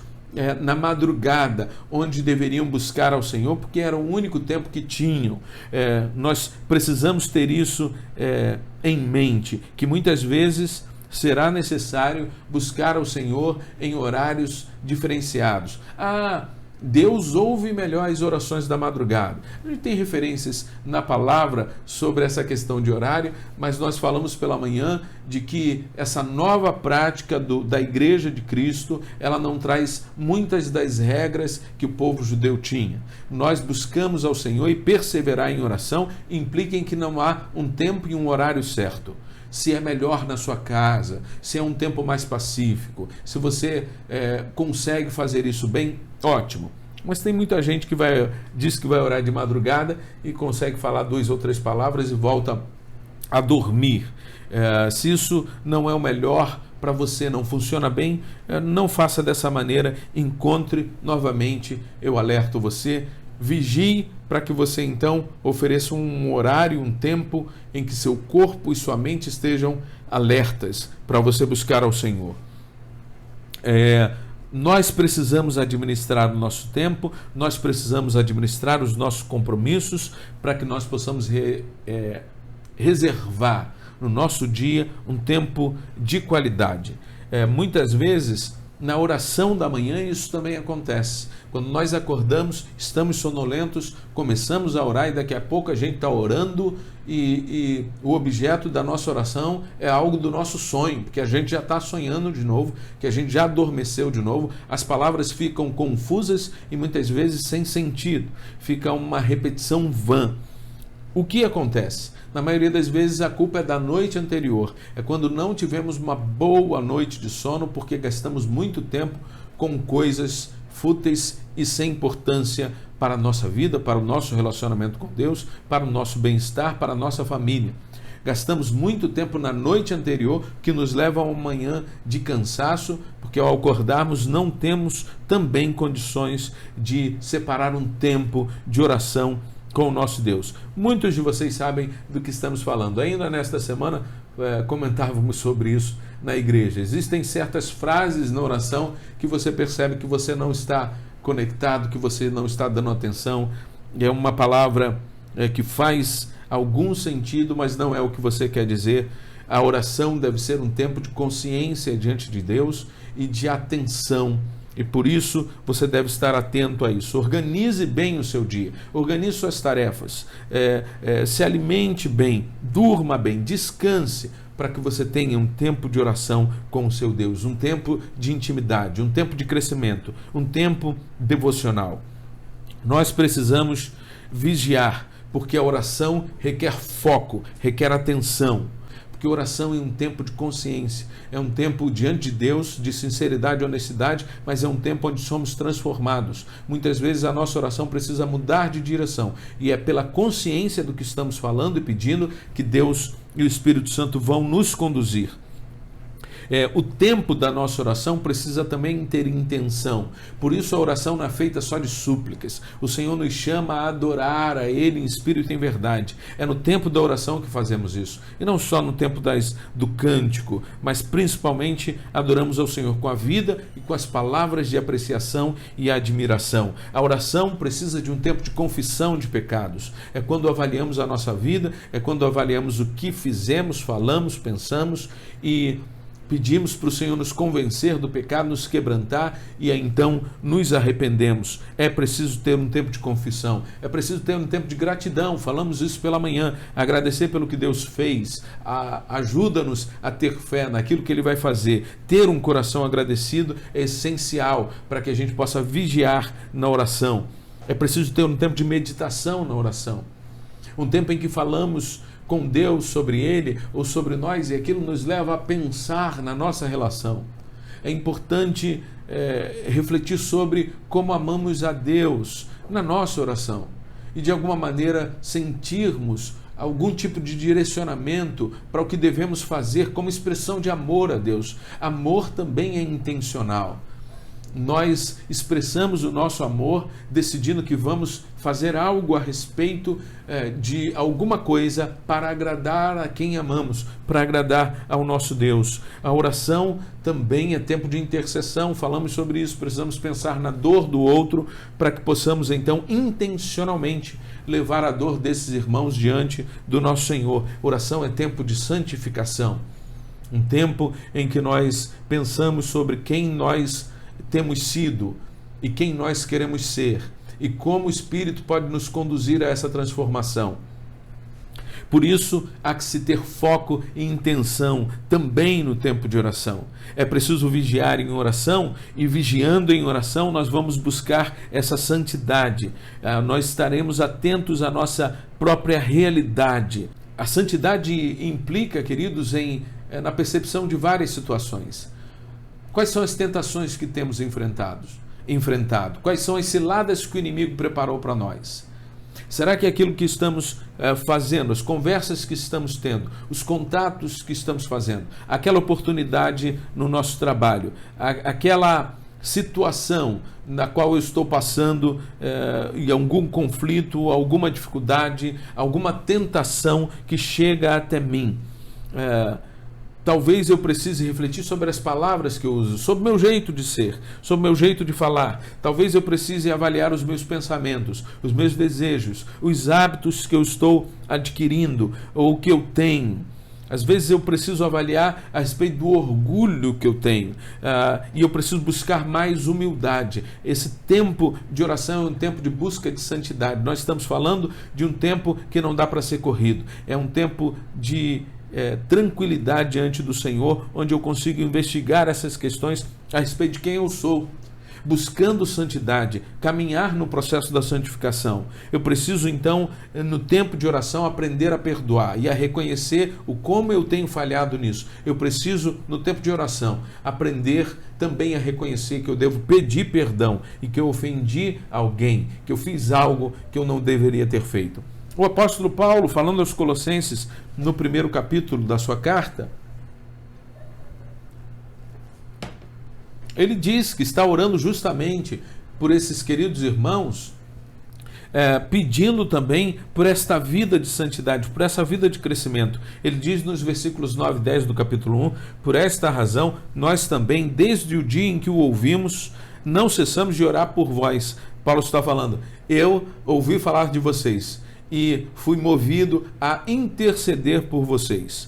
na madrugada, onde deveriam buscar ao Senhor, porque era o único tempo que tinham. Nós precisamos ter isso em mente, que muitas vezes será necessário buscar ao Senhor em horários diferenciados. Deus ouve melhor as orações da madrugada. A gente tem referências na palavra sobre essa questão de horário, mas nós falamos pela manhã de que essa nova prática da Igreja de Cristo, ela não traz muitas das regras que o povo judeu tinha. Nós buscamos ao Senhor e perseverar em oração implica em que não há um tempo e um horário certo. Se é melhor na sua casa, se é um tempo mais pacífico, se você consegue fazer isso bem, ótimo. Mas tem muita gente que diz que vai orar de madrugada e consegue falar 2 ou 3 palavras e volta a dormir. Se isso não é o melhor para você, não funciona bem, não faça dessa maneira, encontre novamente, eu alerto você, vigie para que você então ofereça um horário, um tempo em que seu corpo e sua mente estejam alertas para você buscar ao Senhor. Nós precisamos administrar o nosso tempo, nós precisamos administrar os nossos compromissos para que nós possamos reservar no nosso dia um tempo de qualidade. Muitas vezes, na oração da manhã, isso também acontece. Quando nós acordamos, estamos sonolentos, começamos a orar e daqui a pouco a gente está orando e o objeto da nossa oração é algo do nosso sonho, porque a gente já está sonhando de novo, que a gente já adormeceu de novo, as palavras ficam confusas e muitas vezes sem sentido, fica uma repetição vã. O que acontece? Na maioria das vezes a culpa é da noite anterior, é quando não tivemos uma boa noite de sono porque gastamos muito tempo com coisas fúteis e sem importância para a nossa vida, para o nosso relacionamento com Deus, para o nosso bem-estar, para a nossa família. Gastamos muito tempo na noite anterior que nos leva a uma manhã de cansaço, porque ao acordarmos não temos também condições de separar um tempo de oração com o nosso Deus. Muitos de vocês sabem do que estamos falando. Ainda nesta semana comentávamos sobre isso na igreja. Existem certas frases na oração que você percebe que você não está conectado, que você não está dando atenção. É uma palavra que faz algum sentido, mas não é o que você quer dizer. A oração deve ser um tempo de consciência diante de Deus e de atenção. E por isso você deve estar atento a isso. Organize bem o seu dia, organize suas tarefas, se alimente bem, durma bem, descanse, para que você tenha um tempo de oração com o seu Deus, um tempo de intimidade, um tempo de crescimento, um tempo devocional. Nós precisamos vigiar, porque a oração requer foco, requer atenção. Porque oração é um tempo de consciência, é um tempo diante de Deus, de sinceridade e honestidade, mas é um tempo onde somos transformados. Muitas vezes a nossa oração precisa mudar de direção, e é pela consciência do que estamos falando e pedindo que Deus e o Espírito Santo vão nos conduzir. O tempo da nossa oração precisa também ter intenção. Por isso a oração não é feita só de súplicas. O Senhor nos chama a adorar a Ele em espírito e em verdade. É no tempo da oração que fazemos isso. E não só no tempo do cântico, mas principalmente adoramos ao Senhor com a vida e com as palavras de apreciação e admiração. A oração precisa de um tempo de confissão de pecados. É quando avaliamos a nossa vida, é quando avaliamos o que fizemos, falamos, pensamos e pedimos para o Senhor nos convencer do pecado, nos quebrantar e então nos arrependemos. É preciso ter um tempo de confissão, é preciso ter um tempo de gratidão, falamos isso pela manhã, agradecer pelo que Deus fez, ajuda-nos a ter fé naquilo que Ele vai fazer. Ter um coração agradecido é essencial para que a gente possa vigiar na oração. É preciso ter um tempo de meditação na oração, um tempo em que falamos com Deus sobre Ele ou sobre nós e aquilo nos leva a pensar na nossa relação. É importante refletir sobre como amamos a Deus na nossa oração e de alguma maneira sentirmos algum tipo de direcionamento para o que devemos fazer como expressão de amor a Deus. Amor também é intencional. Nós expressamos o nosso amor decidindo que vamos fazer algo a respeito de alguma coisa para agradar a quem amamos, para agradar ao nosso Deus. A oração também é tempo de intercessão, falamos sobre isso, precisamos pensar na dor do outro para que possamos então intencionalmente levar a dor desses irmãos diante do nosso Senhor. Oração é tempo de santificação. um tempo em que nós pensamos sobre quem nós temos sido e quem nós queremos ser e como o Espírito pode nos conduzir a essa transformação. Por isso, há que se ter foco e intenção também no tempo de oração. É preciso vigiar em oração, e vigiando em oração nós vamos buscar essa santidade. Nós estaremos atentos à nossa própria realidade. A santidade implica, queridos, na percepção de várias situações. Quais são as tentações que temos enfrentado? Quais são as ciladas que o inimigo preparou para nós? Será que aquilo que estamos fazendo, as conversas que estamos tendo, os contatos que estamos fazendo, aquela oportunidade no nosso trabalho, aquela situação na qual eu estou passando em algum conflito, alguma dificuldade, alguma tentação que chega até mim, talvez eu precise refletir sobre as palavras que eu uso, sobre o meu jeito de ser, sobre o meu jeito de falar. Talvez eu precise avaliar os meus pensamentos, os meus desejos, os hábitos que eu estou adquirindo ou que eu tenho. Às vezes eu preciso avaliar a respeito do orgulho que eu tenho, e eu preciso buscar mais humildade. Esse tempo de oração é um tempo de busca de santidade. Nós estamos falando de um tempo que não dá para ser corrido. É um tempo de tranquilidade diante do Senhor, onde eu consigo investigar essas questões a respeito de quem eu sou, buscando santidade, caminhar no processo da santificação. Eu preciso então, no tempo de oração, aprender a perdoar e a reconhecer o como eu tenho falhado nisso. Eu preciso, no tempo de oração, aprender também a reconhecer que eu devo pedir perdão e que eu ofendi alguém, que eu fiz algo que eu não deveria ter feito. O apóstolo Paulo, falando aos Colossenses, no primeiro capítulo da sua carta, ele diz que está orando justamente por esses queridos irmãos, pedindo também por esta vida de santidade, por essa vida de crescimento. Ele diz nos versículos 9 e 10 do capítulo 1, por esta razão, nós também, desde o dia em que o ouvimos, não cessamos de orar por vós. Paulo está falando, eu ouvi falar de vocês, e fui movido a interceder por vocês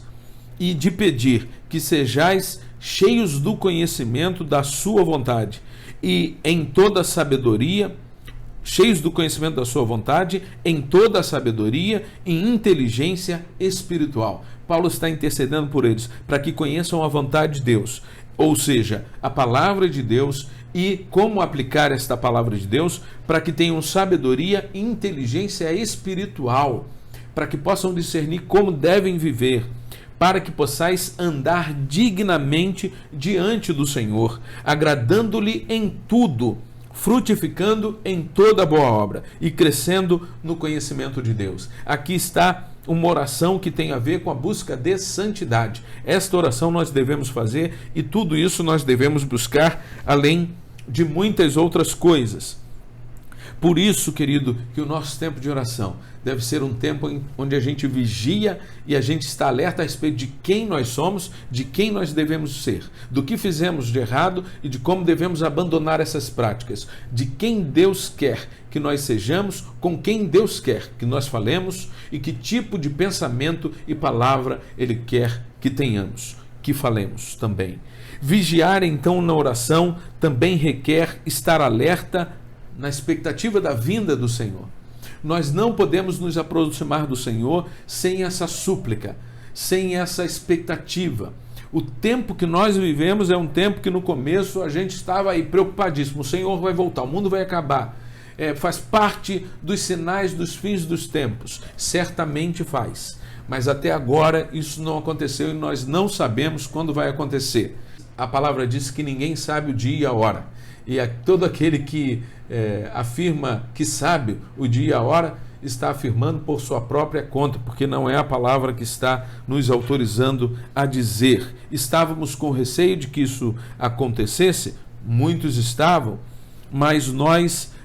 e de pedir que sejais cheios do conhecimento da sua vontade e em toda sabedoria, cheios do conhecimento da sua vontade, em toda sabedoria e inteligência espiritual. Paulo está intercedendo por eles, para que conheçam a vontade de Deus, ou seja, a palavra de Deus, e como aplicar esta palavra de Deus para que tenham sabedoria e inteligência espiritual, para que possam discernir como devem viver, para que possais andar dignamente diante do Senhor, agradando-lhe em tudo, frutificando em toda boa obra e crescendo no conhecimento de Deus. Aqui está uma oração que tem a ver com a busca de santidade. Esta oração nós devemos fazer e tudo isso nós devemos buscar, além de muitas outras coisas. Por isso, querido, que o nosso tempo de oração deve ser um tempo onde a gente vigia e a gente está alerta a respeito de quem nós somos, de quem nós devemos ser, do que fizemos de errado e de como devemos abandonar essas práticas, de quem Deus quer que nós sejamos, com quem Deus quer que nós falemos e que tipo de pensamento e palavra Ele quer que tenhamos, que falemos também. Vigiar, então, na oração também requer estar alerta na expectativa da vinda do Senhor. Nós não podemos nos aproximar do Senhor sem essa súplica, sem essa expectativa. O tempo que nós vivemos é um tempo que no começo a gente estava aí preocupadíssimo, o Senhor vai voltar, o mundo vai acabar. Faz parte dos sinais dos fins dos tempos, certamente faz. Mas até agora isso não aconteceu e nós não sabemos quando vai acontecer. A palavra diz que ninguém sabe o dia e a hora. E todo aquele que afirma que sabe o dia e a hora, está afirmando por sua própria conta, porque não é a palavra que está nos autorizando a dizer. Estávamos com receio de que isso acontecesse, muitos estavam, mas nós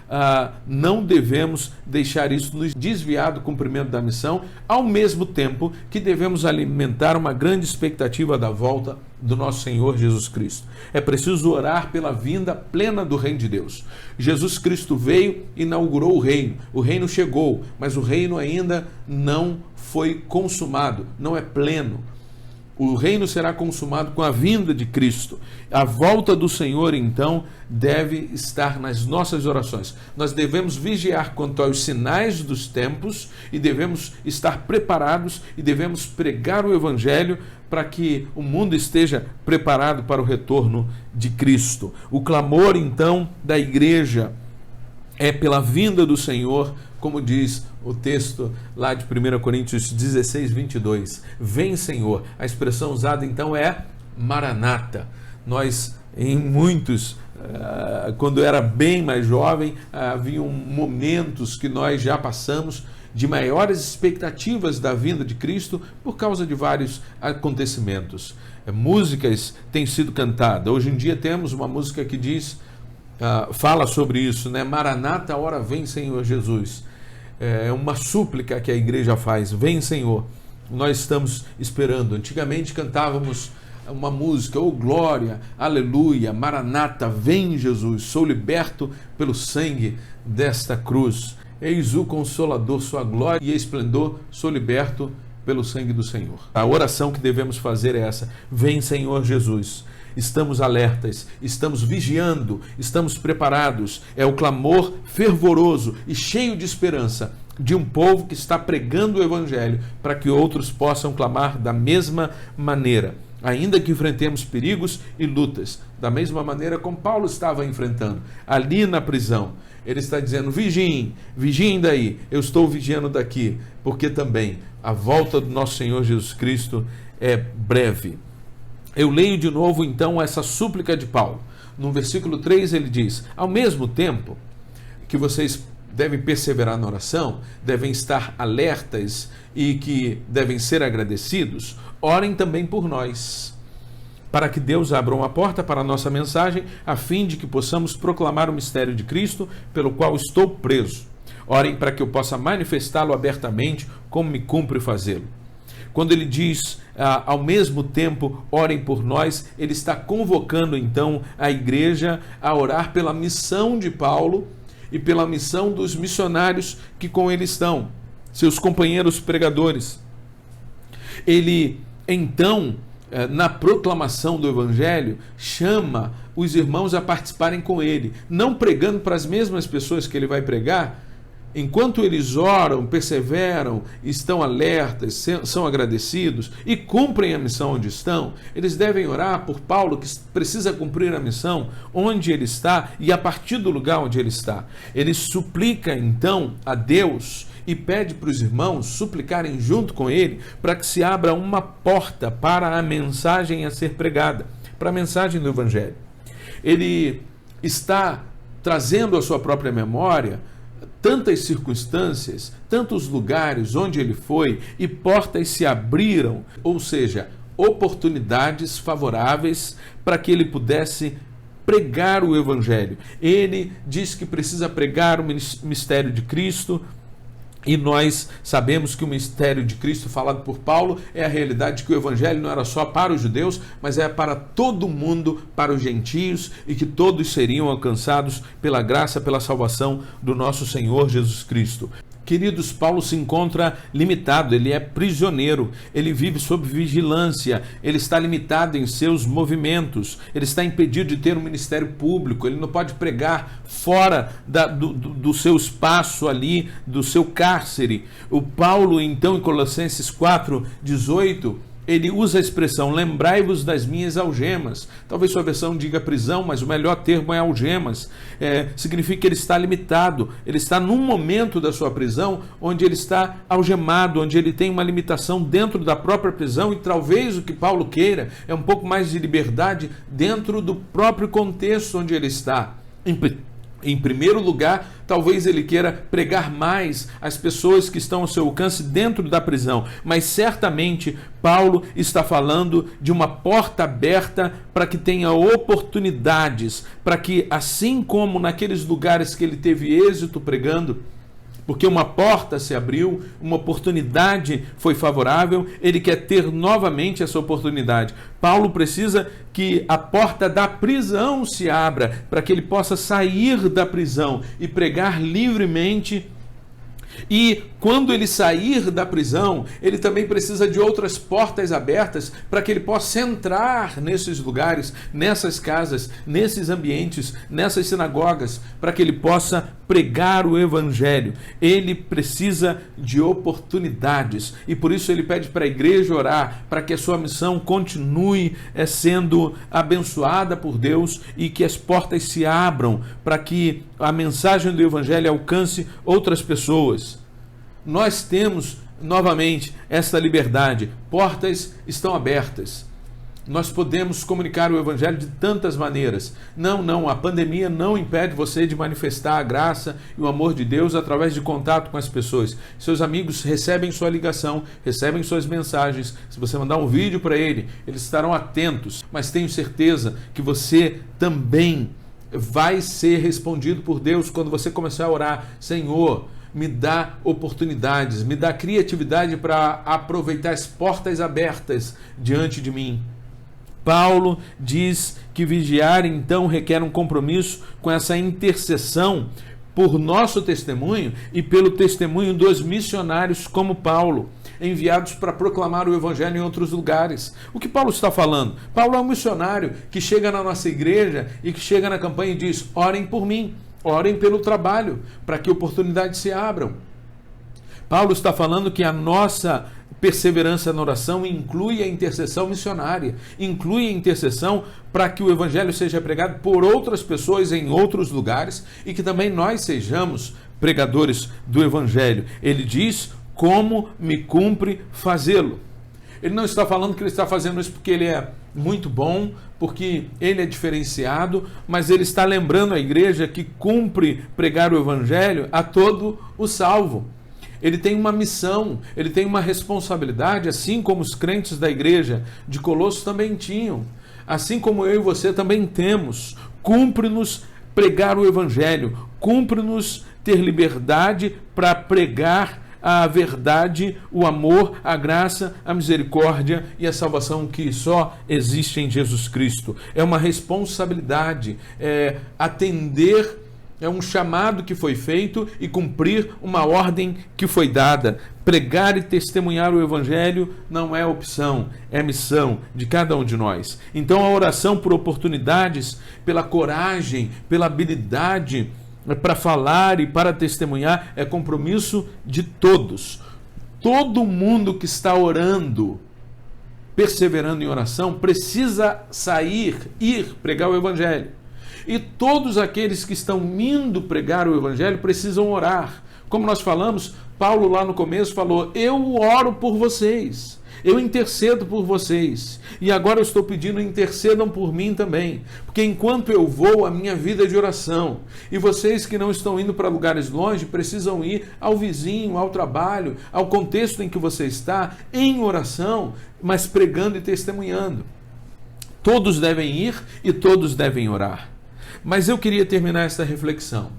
não devemos deixar isso nos desviar do cumprimento da missão, ao mesmo tempo que devemos alimentar uma grande expectativa da volta do nosso Senhor Jesus Cristo. É preciso orar pela vinda plena do reino de Deus. Jesus Cristo veio e inaugurou o reino chegou, mas o reino ainda não foi consumado, não é pleno. O reino será consumado com a vinda de Cristo. A volta do Senhor, então, deve estar nas nossas orações. Nós devemos vigiar quanto aos sinais dos tempos e devemos estar preparados e devemos pregar o Evangelho para que o mundo esteja preparado para o retorno de Cristo. O clamor, então, da igreja é pela vinda do Senhor, como diz o texto lá de 1 Coríntios 16, 22. Vem, Senhor. A expressão usada então é Maranata. Nós, em muitos, quando eu era bem mais jovem, haviam momentos que nós já passamos de maiores expectativas da vinda de Cristo por causa de vários acontecimentos. Músicas têm sido cantadas. Hoje em dia temos uma música que diz, fala sobre isso, né? Maranata, ora vem, Senhor Jesus. É uma súplica que a igreja faz. Vem, Senhor. Nós estamos esperando. Antigamente cantávamos uma música, oh glória, aleluia, Maranata, vem Jesus, sou liberto pelo sangue desta cruz. Eis o Consolador, sua glória e esplendor, sou liberto pelo sangue do Senhor. A oração que devemos fazer é essa: vem, Senhor Jesus. Estamos alertas, estamos vigiando, estamos preparados. É o clamor fervoroso e cheio de esperança de um povo que está pregando o Evangelho para que outros possam clamar da mesma maneira, ainda que enfrentemos perigos e lutas, da mesma maneira como Paulo estava enfrentando ali na prisão. Ele está dizendo: vigiem, vigiem daí, eu estou vigiando daqui, porque também a volta do nosso Senhor Jesus Cristo é breve. Eu leio de novo então essa súplica de Paulo. No versículo 3 ele diz: ao mesmo tempo que vocês devem perseverar na oração, devem estar alertas e que devem ser agradecidos, orem também por nós, para que Deus abra uma porta para a nossa mensagem, a fim de que possamos proclamar o mistério de Cristo, pelo qual estou preso. Orem para que eu possa manifestá-lo abertamente, como me cumpre fazê-lo. Quando ele diz, ao mesmo tempo, orem por nós, ele está convocando então a igreja a orar pela missão de Paulo e pela missão dos missionários que com ele estão, seus companheiros pregadores. Ele, então, na proclamação do Evangelho, chama os irmãos a participarem com ele, não pregando para as mesmas pessoas que ele vai pregar. Enquanto eles oram, perseveram, estão alertas, são agradecidos e cumprem a missão onde estão, eles devem orar por Paulo, que precisa cumprir a missão onde ele está e a partir do lugar onde ele está. Ele suplica então a Deus e pede para os irmãos suplicarem junto com ele para que se abra uma porta para a mensagem a ser pregada, para a mensagem do Evangelho. Ele está trazendo à sua própria memória tantas circunstâncias, tantos lugares onde ele foi e portas se abriram, ou seja, oportunidades favoráveis para que ele pudesse pregar o Evangelho. Ele diz que precisa pregar o mistério de Cristo, e nós sabemos que o mistério de Cristo falado por Paulo é a realidade de que o Evangelho não era só para os judeus, mas é para todo mundo, para os gentios, e que todos seriam alcançados pela graça, pela salvação do nosso Senhor Jesus Cristo. Queridos, Paulo se encontra limitado, ele é prisioneiro, ele vive sob vigilância, ele está limitado em seus movimentos, ele está impedido de ter um ministério público, ele não pode pregar fora do seu espaço ali, do seu cárcere. O Paulo, então, em Colossenses 4:18, ele usa a expressão: lembrai-vos das minhas algemas. Talvez sua versão diga prisão, mas o melhor termo é algemas. Significa que ele está limitado, ele está num momento da sua prisão onde ele está algemado, onde ele tem uma limitação dentro da própria prisão, e talvez o que Paulo queira é um pouco mais de liberdade dentro do próprio contexto onde ele está. Em primeiro lugar, talvez ele queira pregar mais às pessoas que estão ao seu alcance dentro da prisão, mas certamente Paulo está falando de uma porta aberta para que tenha oportunidades, para que, assim como naqueles lugares que ele teve êxito pregando, porque uma porta se abriu, uma oportunidade foi favorável, ele quer ter novamente essa oportunidade. Paulo precisa que a porta da prisão se abra, para que ele possa sair da prisão e pregar livremente E quando ele sair da prisão, ele também precisa de outras portas abertas para que ele possa entrar nesses lugares, nessas casas, nesses ambientes, nessas sinagogas, para que ele possa pregar o evangelho. Ele precisa de oportunidades e por isso ele pede para a igreja orar para que a sua missão continue sendo abençoada por Deus e que as portas se abram para que a mensagem do evangelho alcance outras pessoas. Nós temos novamente esta liberdade, portas estão abertas. Nós podemos comunicar o evangelho de tantas maneiras. Não, a pandemia não impede você de manifestar a graça e o amor de Deus através de contato com as pessoas. Seus amigos recebem sua ligação, recebem suas mensagens. Se você mandar um vídeo para eles estarão atentos. Mas tenho certeza que você também vai ser respondido por Deus quando você começar a orar: Senhor, me dá oportunidades, me dá criatividade para aproveitar as portas abertas diante de mim. Paulo diz que vigiar então requer um compromisso com essa intercessão por nosso testemunho e pelo testemunho dos missionários como Paulo, enviados para proclamar o evangelho em outros lugares. O que Paulo está falando? Paulo é um missionário que chega na nossa igreja e que chega na campanha e diz: orem por mim, orem pelo trabalho, para que oportunidades se abram. Paulo está falando que a nossa perseverança na oração inclui a intercessão missionária, inclui a intercessão para que o evangelho seja pregado por outras pessoas em outros lugares e que também nós sejamos pregadores do evangelho. Ele diz: como me cumpre fazê-lo. Ele não está falando que ele está fazendo isso porque ele é muito bom, porque ele é diferenciado, mas ele está lembrando a igreja que cumpre pregar o evangelho a todo o salvo. Ele tem uma missão, ele tem uma responsabilidade, assim como os crentes da igreja de Colossos também tinham, assim como eu e você também temos. Cumpre-nos pregar o evangelho, cumpre-nos ter liberdade para pregar a verdade, o amor, a graça, a misericórdia e a salvação que só existe em Jesus Cristo. É uma responsabilidade, atender, é um chamado que foi feito e cumprir uma ordem que foi dada. Pregar e testemunhar o evangelho não é opção, é missão de cada um de nós. Então a oração por oportunidades, pela coragem, pela habilidade para falar e para testemunhar é compromisso de todos. Todo mundo que está orando, perseverando em oração, precisa ir pregar o evangelho. E todos aqueles que estão indo pregar o evangelho precisam orar. Como nós falamos, Paulo lá no começo falou: eu oro por vocês, eu intercedo por vocês. E agora eu estou pedindo: intercedam por mim também. Porque enquanto eu vou, a minha vida é de oração. E vocês que não estão indo para lugares longe, precisam ir ao vizinho, ao trabalho, ao contexto em que você está, em oração, mas pregando e testemunhando. Todos devem ir e todos devem orar. Mas eu queria terminar essa reflexão.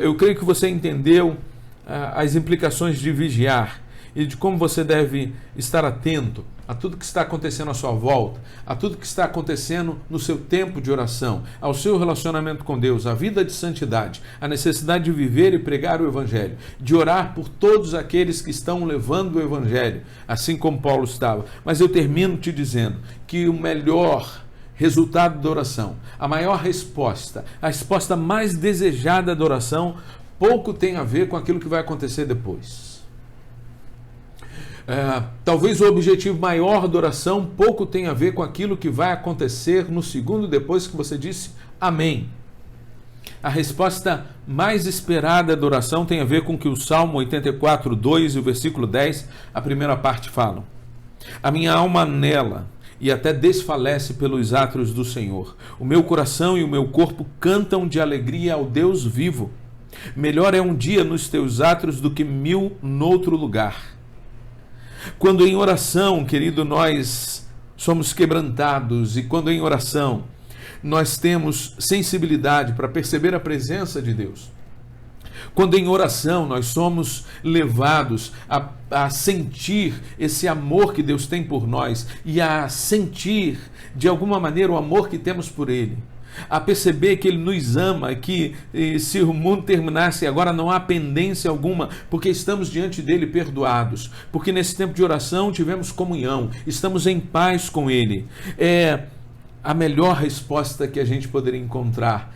Eu creio que você entendeu as implicações de vigiar e de como você deve estar atento a tudo que está acontecendo à sua volta, a tudo que está acontecendo no seu tempo de oração, ao seu relacionamento com Deus, a vida de santidade, a necessidade de viver e pregar o evangelho, de orar por todos aqueles que estão levando o evangelho, assim como Paulo estava. Mas eu termino te dizendo que o melhor resultado da oração, a maior resposta, a resposta mais desejada da oração, pouco tem a ver com aquilo que vai acontecer depois. Talvez o objetivo maior da oração pouco tem a ver com aquilo que vai acontecer no segundo depois que você disse amém. A resposta mais esperada da oração tem a ver com o que o Salmo 84, 2 e o versículo 10, a primeira parte falam. A minha alma anela e até desfalece pelos átrios do Senhor. O meu coração e o meu corpo cantam de alegria ao Deus vivo. Melhor é um dia nos teus átrios do que 1000 noutro lugar. Quando em oração, querido, nós somos quebrantados e quando em oração nós temos sensibilidade para perceber a presença de Deus, quando em oração nós somos levados a sentir esse amor que Deus tem por nós e a sentir de alguma maneira o amor que temos por Ele, a perceber que Ele nos ama, que se o mundo terminasse agora não há pendência alguma, porque estamos diante dEle perdoados, porque nesse tempo de oração tivemos comunhão, estamos em paz com Ele. A melhor resposta que a gente poderia encontrar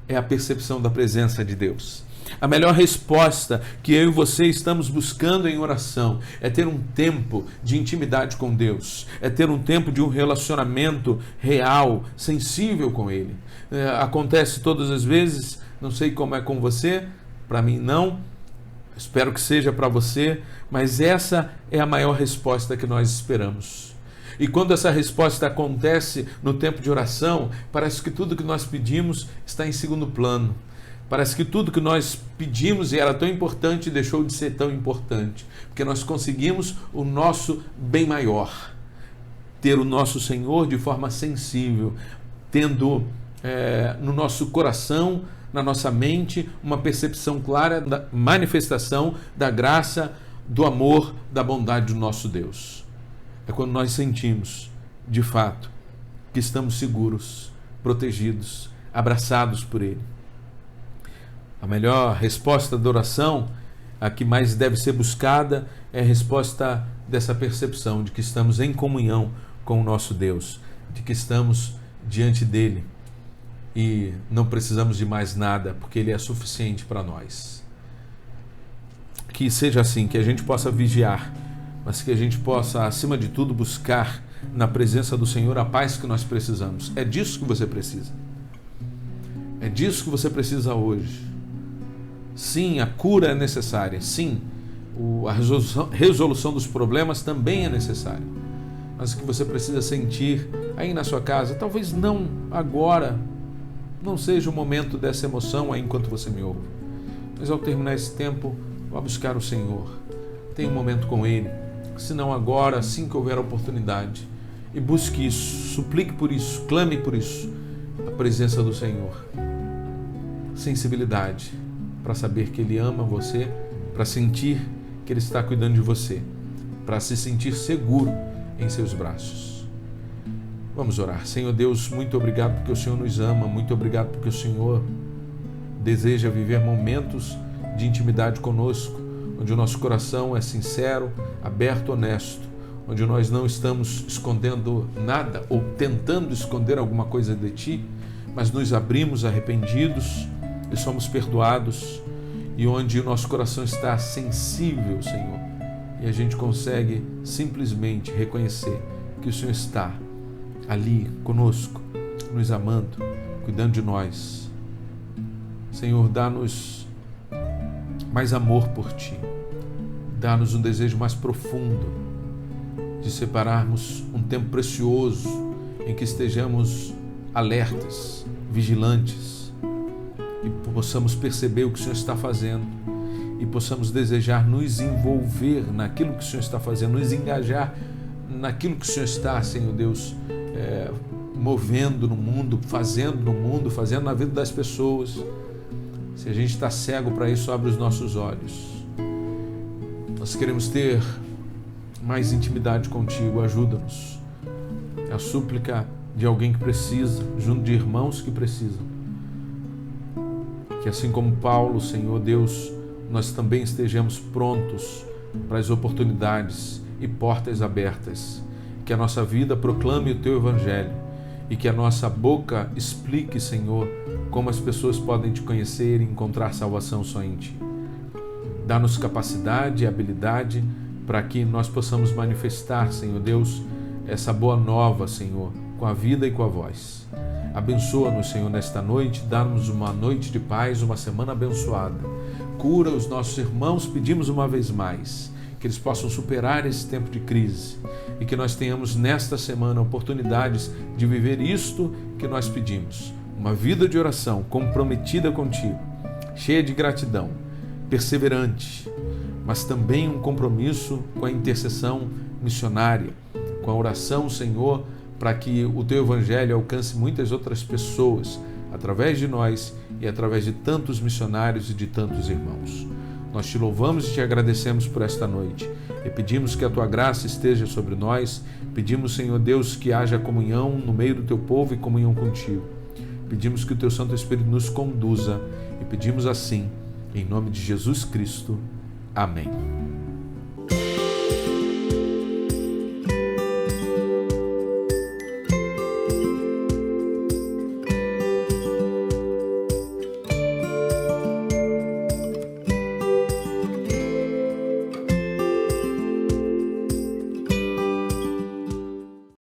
é a percepção da presença de Deus. A melhor resposta que eu e você estamos buscando em oração é ter um tempo de intimidade com Deus, é ter um tempo de um relacionamento real, sensível com Ele. Acontece todas as vezes, não sei como é com você, para mim não, espero que seja para você, mas essa é a maior resposta que nós esperamos. E quando essa resposta acontece no tempo de oração, parece que tudo que nós pedimos está em segundo plano. Parece que tudo que nós pedimos e era tão importante deixou de ser tão importante, porque nós conseguimos o nosso bem maior, ter o nosso Senhor de forma sensível, tendo no nosso coração, na nossa mente, uma percepção clara da manifestação da graça, do amor, da bondade do nosso Deus. É quando nós sentimos, de fato, que estamos seguros, protegidos, abraçados por Ele. A melhor resposta da oração, a que mais deve ser buscada, é a resposta dessa percepção de que estamos em comunhão com o nosso Deus, de que estamos diante dEle e não precisamos de mais nada, porque Ele é suficiente para nós. Que seja assim, que a gente possa vigiar, mas que a gente possa, acima de tudo, buscar na presença do Senhor a paz que nós precisamos. É disso que você precisa. É disso que você precisa hoje. Sim, a cura é necessária. Sim, a resolução dos problemas também é necessária. Mas o que você precisa sentir aí na sua casa, talvez não agora, não seja o momento dessa emoção aí enquanto você me ouve. Mas ao terminar esse tempo, vá buscar o Senhor. Tenha um momento com Ele. Se não agora, assim que houver a oportunidade. E busque isso, suplique por isso, clame por isso. A presença do Senhor. Sensibilidade para saber que Ele ama você, para sentir que Ele está cuidando de você, para se sentir seguro em seus braços. Vamos orar. Senhor Deus, muito obrigado porque o Senhor nos ama, muito obrigado porque o Senhor deseja viver momentos de intimidade conosco, onde o nosso coração é sincero, aberto, honesto, onde nós não estamos escondendo nada ou tentando esconder alguma coisa de Ti, mas nos abrimos arrependidos e somos perdoados, e onde o nosso coração está sensível, Senhor, e a gente consegue simplesmente reconhecer que o Senhor está ali conosco, nos amando, cuidando de nós. Senhor, dá-nos mais amor por Ti, dá-nos um desejo mais profundo de separarmos um tempo precioso em que estejamos alertas, vigilantes, e possamos perceber o que o Senhor está fazendo e possamos desejar nos envolver naquilo que o Senhor está fazendo, nos engajar naquilo que o Senhor está, Senhor Deus, movendo no mundo, fazendo na vida das pessoas. Se a gente está cego para isso, abre os nossos olhos. Nós queremos ter mais intimidade contigo, ajuda-nos. É a súplica de alguém que precisa, junto de irmãos que precisam. Que assim como Paulo, Senhor Deus, nós também estejamos prontos para as oportunidades e portas abertas. Que a nossa vida proclame o Teu Evangelho e que a nossa boca explique, Senhor, como as pessoas podem Te conhecer e encontrar salvação só em Ti. Dá-nos capacidade e habilidade para que nós possamos manifestar, Senhor Deus, essa boa nova, Senhor, com a vida e com a voz. Abençoa-nos, Senhor, nesta noite, dá-nos uma noite de paz, uma semana abençoada. Cura os nossos irmãos, pedimos uma vez mais, que eles possam superar esse tempo de crise e que nós tenhamos nesta semana oportunidades de viver isto que nós pedimos. Uma vida de oração comprometida contigo, cheia de gratidão, perseverante, mas também um compromisso com a intercessão missionária, com a oração, Senhor, para que o Teu Evangelho alcance muitas outras pessoas, através de nós e através de tantos missionários e de tantos irmãos. Nós Te louvamos e Te agradecemos por esta noite e pedimos que a Tua graça esteja sobre nós, pedimos, Senhor Deus, que haja comunhão no meio do Teu povo e comunhão contigo. pedimos que o Teu Santo Espírito nos conduza e pedimos assim, em nome de Jesus Cristo. Amém.